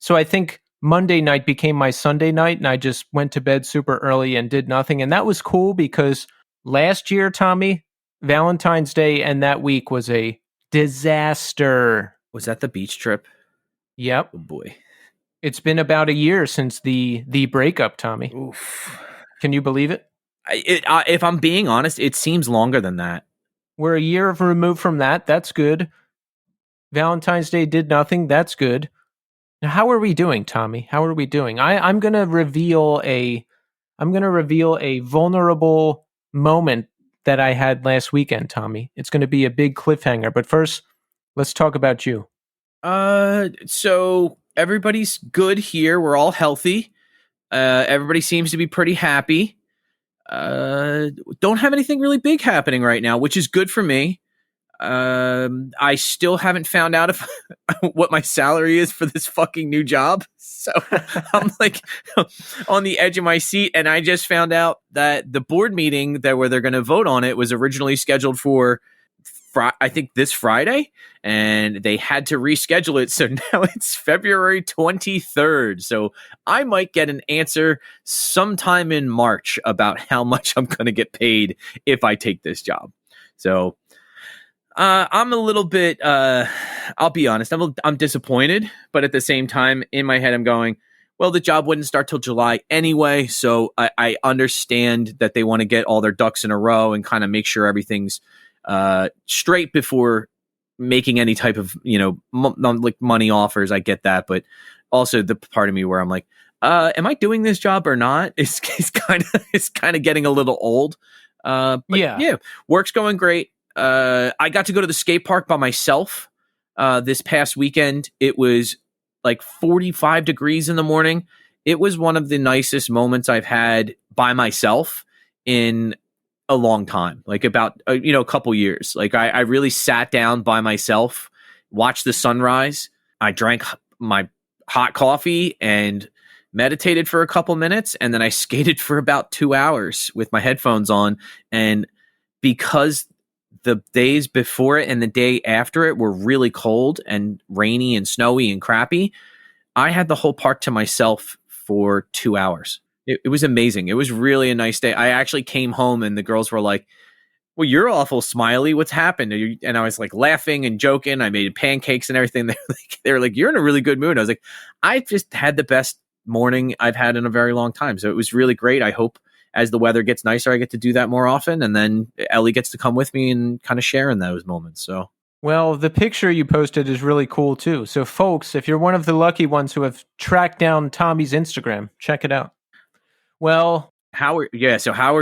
so I think Monday night became my Sunday night, and I just went to bed super early and did nothing. And that was cool because last year, Tommy, Valentine's Day and that week was a disaster. Was that the beach trip? Yep. Oh, boy. It's been about a year since the breakup, Tommy. Oof. Can you believe it? If I'm being honest, it seems longer than that. We're a year removed from that. That's good. Valentine's Day did nothing. That's good. Now, how are we doing, Tommy? How are we doing? I'm gonna reveal a vulnerable moment that I had last weekend, Tommy. It's gonna be a big cliffhanger. But first, let's talk about you. So everybody's good here. We're all healthy. Everybody seems to be pretty happy. Don't have anything really big happening right now, which is good for me. I still haven't found out if what my salary is for this fucking new job. So I'm like on the edge of my seat, and I just found out that the board meeting where they're going to vote on it was originally scheduled for I think this Friday, and they had to reschedule it. So now it's February 23rd. So I might get an answer sometime in March about how much I'm going to get paid if I take this job. So I'm a little bit, I'll be honest, I'm disappointed, but at the same time, in my head, I'm going, well, the job wouldn't start till July anyway. So I understand that they want to get all their ducks in a row and kind of make sure everything's straight before making any type of, like money offers. I get that. But also the part of me where I'm like, am I doing this job or not? It's kind of getting a little old. But yeah, work's going great. I got to go to the skate park by myself this past weekend. It was like 45 degrees in the morning. It was one of the nicest moments I've had by myself in a long time, like about a couple years. Like I really sat down by myself, watched the sunrise. I drank my hot coffee and meditated for a couple minutes, and then I skated for about 2 hours with my headphones on. And because the days before it and the day after it were really cold and rainy and snowy and crappy, I had the whole park to myself for 2 hours. It was amazing. It was really a nice day. I actually came home and the girls were like, well, you're awful smiley. What's happened? And I was like laughing and joking. I made pancakes and everything. They were like, you're in a really good mood. I was like, I just had the best morning I've had in a very long time. So it was really great. I hope as the weather gets nicer, I get to do that more often. And then Ellie gets to come with me and kind of share in those moments. So, well, the picture you posted is really cool too. So folks, if you're one of the lucky ones who have tracked down Tommy's Instagram, check it out. Well, how are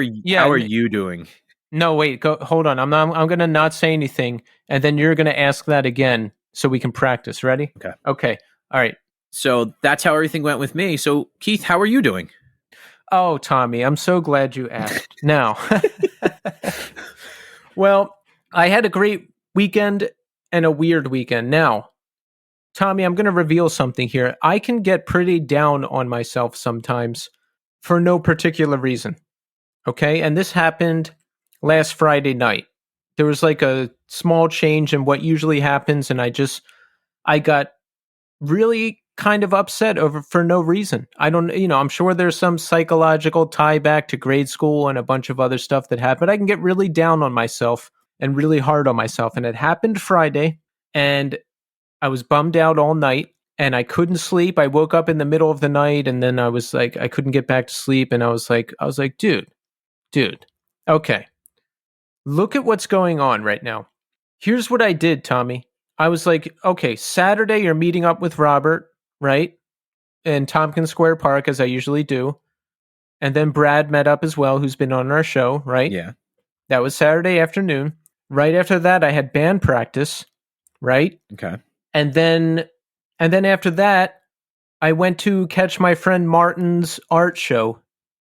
you doing? No, wait, hold on. I'm going to not say anything, and then you're going to ask that again so we can practice. Ready? Okay. All right. So that's how everything went with me. So Keith, how are you doing? Oh, Tommy, I'm so glad you asked. Now, well, I had a great weekend and a weird weekend. Now, Tommy, I'm going to reveal something here. I can get pretty down on myself sometimes for no particular reason. Okay? And this happened last Friday night. There was like a small change in what usually happens, and I got really kind of upset for no reason. I don't, I'm sure there's some psychological tie back to grade school and a bunch of other stuff that happened. I can get really down on myself and really hard on myself. And it happened Friday, and I was bummed out all night and I couldn't sleep. I woke up in the middle of the night, and then I was like, I couldn't get back to sleep. And I was like, dude, okay. Look at what's going on right now. Here's what I did, Tommy. I was like, okay, Saturday you're meeting up with Robert, right? In Tompkins Square Park, as I usually do. And then Brad met up as well, who's been on our show, right? Yeah. That was Saturday afternoon. Right after that, I had band practice, right? Okay. And then after that, I went to catch my friend Martin's art show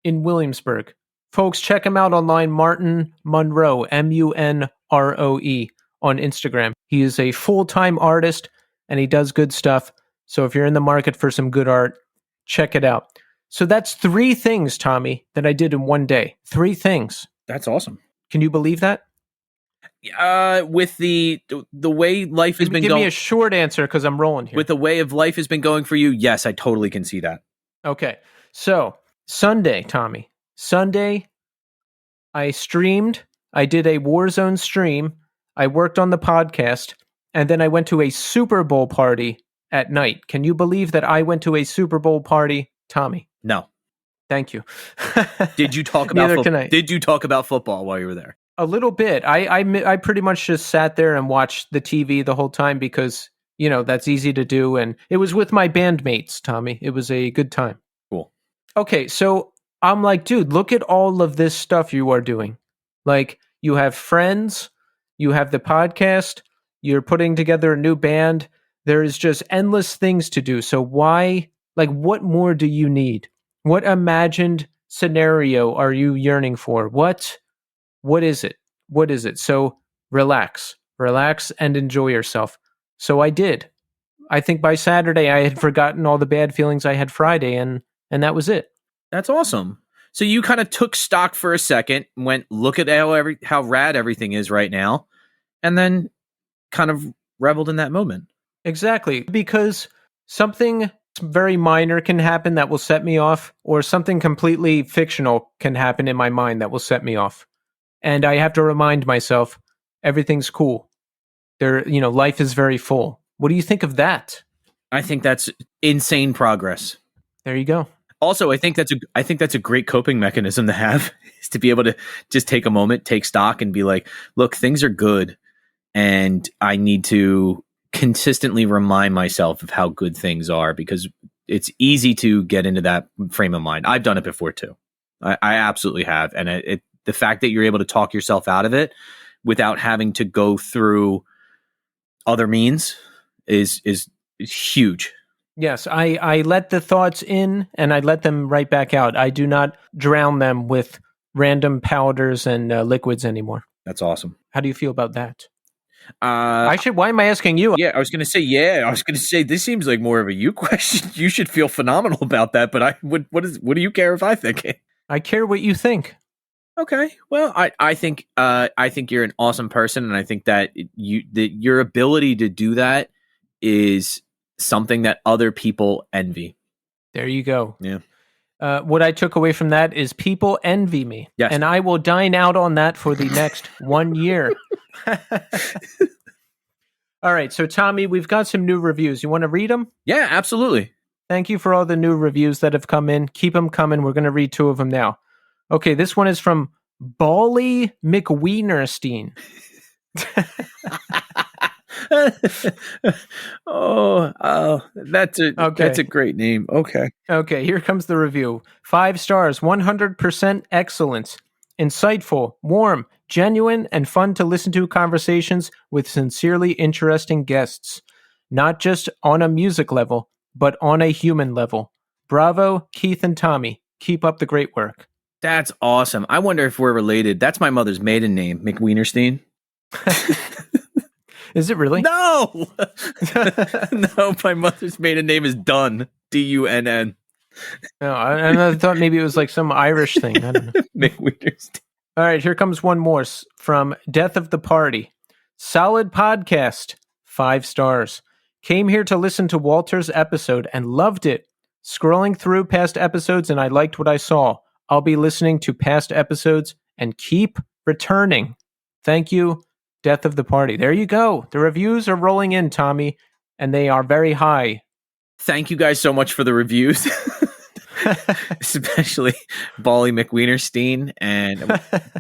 in Williamsburg. Folks, check him out online, Martin Munroe, Munroe on Instagram. He is a full-time artist, and he does good stuff. So if you're in the market for some good art, check it out. So that's 3 things, Tommy, that I did in one day. 3 things. That's awesome. Can you believe that? With the way life has been going. Give me a short answer because I'm rolling here. With the way of life has been going for you, yes, I totally can see that. Okay. So Sunday, Tommy. Sunday, I streamed. I did a Warzone stream. I worked on the podcast. And then I went to a Super Bowl party at night. Can you believe that I went to a Super Bowl party, Tommy? No. Thank you. Did you talk about Neither can I. Did you talk about football while you were there? A little bit. I pretty much just sat there and watched the TV the whole time because that's easy to do. And it was with my bandmates, Tommy. It was a good time. Cool. Okay, so I'm like, dude, look at all of this stuff you are doing. Like, you have friends, you have the podcast, you're putting together a new band. There is just endless things to do. So why, what more do you need? What imagined scenario are you yearning for? What is it? What is it? So relax and enjoy yourself. So I did. I think by Saturday I had forgotten all the bad feelings I had Friday, and that was it. That's awesome. So you kind of took stock for a second, went look at how rad everything is right now, and then kind of reveled in that moment. Exactly, because something very minor can happen that will set me off, or something completely fictional can happen in my mind that will set me off. And I have to remind myself, everything's cool. Life is very full. What do you think of that? I think that's insane progress. There you go. Also, I think that's a great coping mechanism to have, is to be able to just take a moment, take stock, and be like, look, things are good, and I need to consistently remind myself of how good things are, because it's easy to get into that frame of mind. I've done it before too. I absolutely have. And the fact that you're able to talk yourself out of it without having to go through other means is huge. Yes, I let the thoughts in and I let them right back out. I do not drown them with random powders and liquids anymore. That's awesome. How do you feel about that? Why am I asking you? Yeah, I was going to say this seems like more of a you question. You should feel phenomenal about that, but what do you care if I think it? I care what you think. Okay. Well, I think you're an awesome person, and I think that your ability to do that is something that other people envy. There you go. Yeah. What I took away from that is people envy me. Yes. And I will dine out on that for the next 1 year. All right. So, Tommy, we've got some new reviews. You want to read them? Yeah, absolutely. Thank you for all the new reviews that have come in. Keep them coming. We're going to read 2 of them now. Okay. This one is from Bally McWienerstein. That's a great name. Okay, here comes the review. 5 stars, 100% excellence. Insightful, warm, genuine, and fun to listen to conversations with sincerely interesting guests. Not just on a music level, but on a human level. Bravo, Keith and Tommy. Keep up the great work. That's awesome. I wonder if we're related. That's my mother's maiden name, McWienerstein. Is it really? No! No, my mother's maiden name is Dunn. Dunn. No, I thought maybe it was like some Irish thing. I don't know. McWienerstein. All right, here comes one more from Death of the Party. Solid podcast. 5 stars. Came here to listen to Walter's episode and loved it. Scrolling through past episodes and I liked what I saw. I'll be listening to past episodes and keep returning. Thank you, Death of the Party. There you go. The reviews are rolling in, Tommy, and they are very high. Thank you guys so much for the reviews. Especially Bally McWienerstein and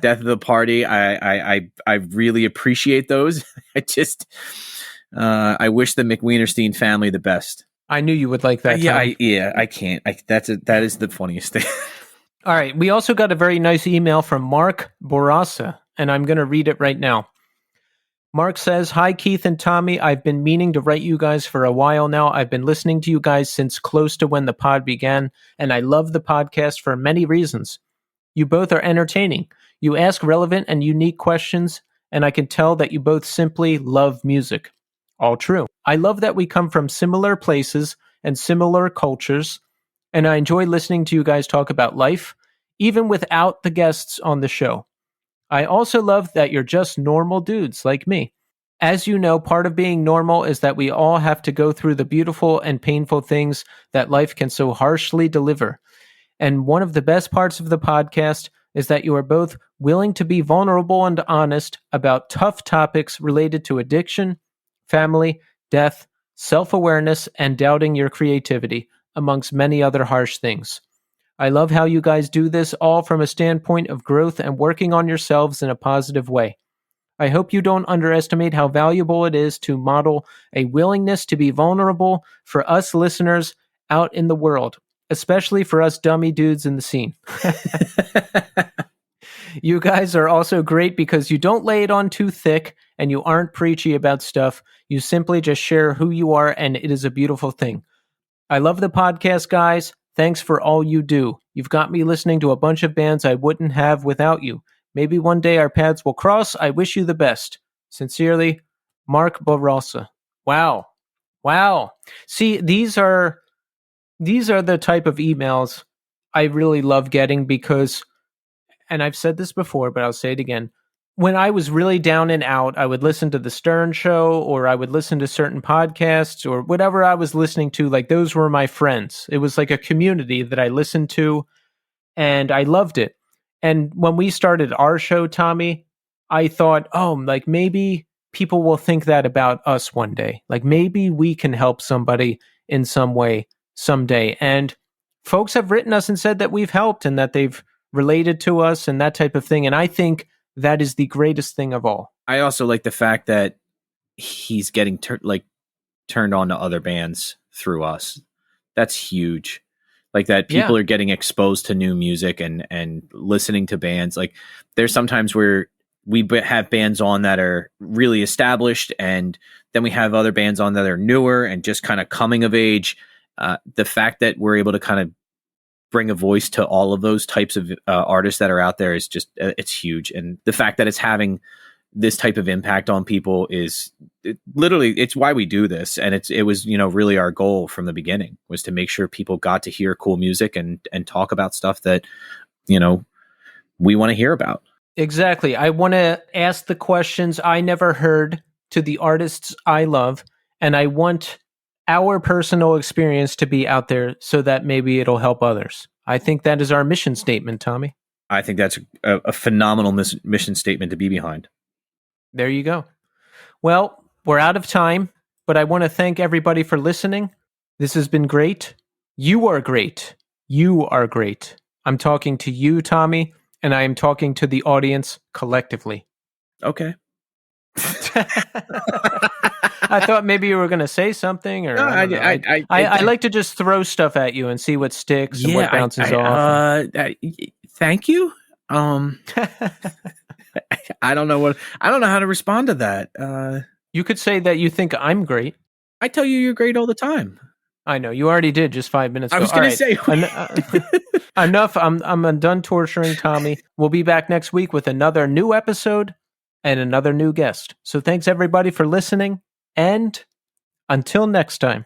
Death of the Party. I really appreciate those. I wish the McWienerstein family the best. I knew you would like that. I can't. That is the funniest thing. All right. We also got a very nice email from Mark Borasa, and I'm going to read it right now. Mark says, "Hi, Keith and Tommy. I've been meaning to write you guys for a while now. I've been listening to you guys since close to when the pod began, and I love the podcast for many reasons. You both are entertaining. You ask relevant and unique questions, and I can tell that you both simply love music. All true. I love that we come from similar places and similar cultures, and I enjoy listening to you guys talk about life, even without the guests on the show. I also love that you're just normal dudes like me. As you know, part of being normal is that we all have to go through the beautiful and painful things that life can so harshly deliver. And one of the best parts of the podcast is that you are both willing to be vulnerable and honest about tough topics related to addiction, family, death, self-awareness, and doubting your creativity, amongst many other harsh things. I love how you guys do this all from a standpoint of growth and working on yourselves in a positive way. I hope you don't underestimate how valuable it is to model a willingness to be vulnerable for us listeners out in the world, especially for us dummy dudes in the scene. You guys are also great because you don't lay it on too thick and you aren't preachy about stuff. You simply just share who you are, and it is a beautiful thing. I love the podcast, guys. Thanks for all you do. You've got me listening to a bunch of bands I wouldn't have without you. Maybe one day our paths will cross. I wish you the best. Sincerely, Mark Barrosa. Wow. Wow. See, these are the type of emails I really love getting because, and I've said this before, but I'll say it again. When I was really down and out, I would listen to the Stern Show, or I would listen to certain podcasts, or whatever I was listening to. Like, those were my friends. It was like a community that I listened to, and I loved it. And when we started our show, Tommy, I thought, oh, like maybe people will think that about us one day. Like maybe we can help somebody in some way someday. And folks have written us and said that we've helped and that they've related to us and that type of thing. And I think that is the greatest thing of all. I also like the fact that he's getting turned on to other bands through us. That's huge. Like that people are getting exposed to new music and listening to bands. Like there's sometimes where we have bands on that are really established, and then we have other bands on that are newer and just kind of coming of age. The fact that we're able to kind of bring a voice to all of those types of artists that are out there is just, it's huge. And the fact that it's having this type of impact on people is literally, it's why we do this. And it was, really our goal from the beginning was to make sure people got to hear cool music and talk about stuff that, we want to hear about. Exactly. I want to ask the questions I never heard to the artists I love. And I want our personal experience to be out there so that maybe it'll help others. I think that is our mission statement, Tommy. I think that's a phenomenal mission statement to be behind. There you go. Well, we're out of time, but I want to thank everybody for listening. This has been great. You are great. You are great. I'm talking to you, Tommy, and I am talking to the audience collectively. Okay. I thought maybe you were going to say something, or no, I like to just throw stuff at you and see what sticks and what bounces off. Thank you. I don't know how to respond to that. You could say that you think I'm great. I tell you, you're great all the time. I know you already did just 5 minutes ago. I was going to say enough. I'm done torturing Tommy. We'll be back next week with another new episode and another new guest. So thanks everybody for listening, and until next time.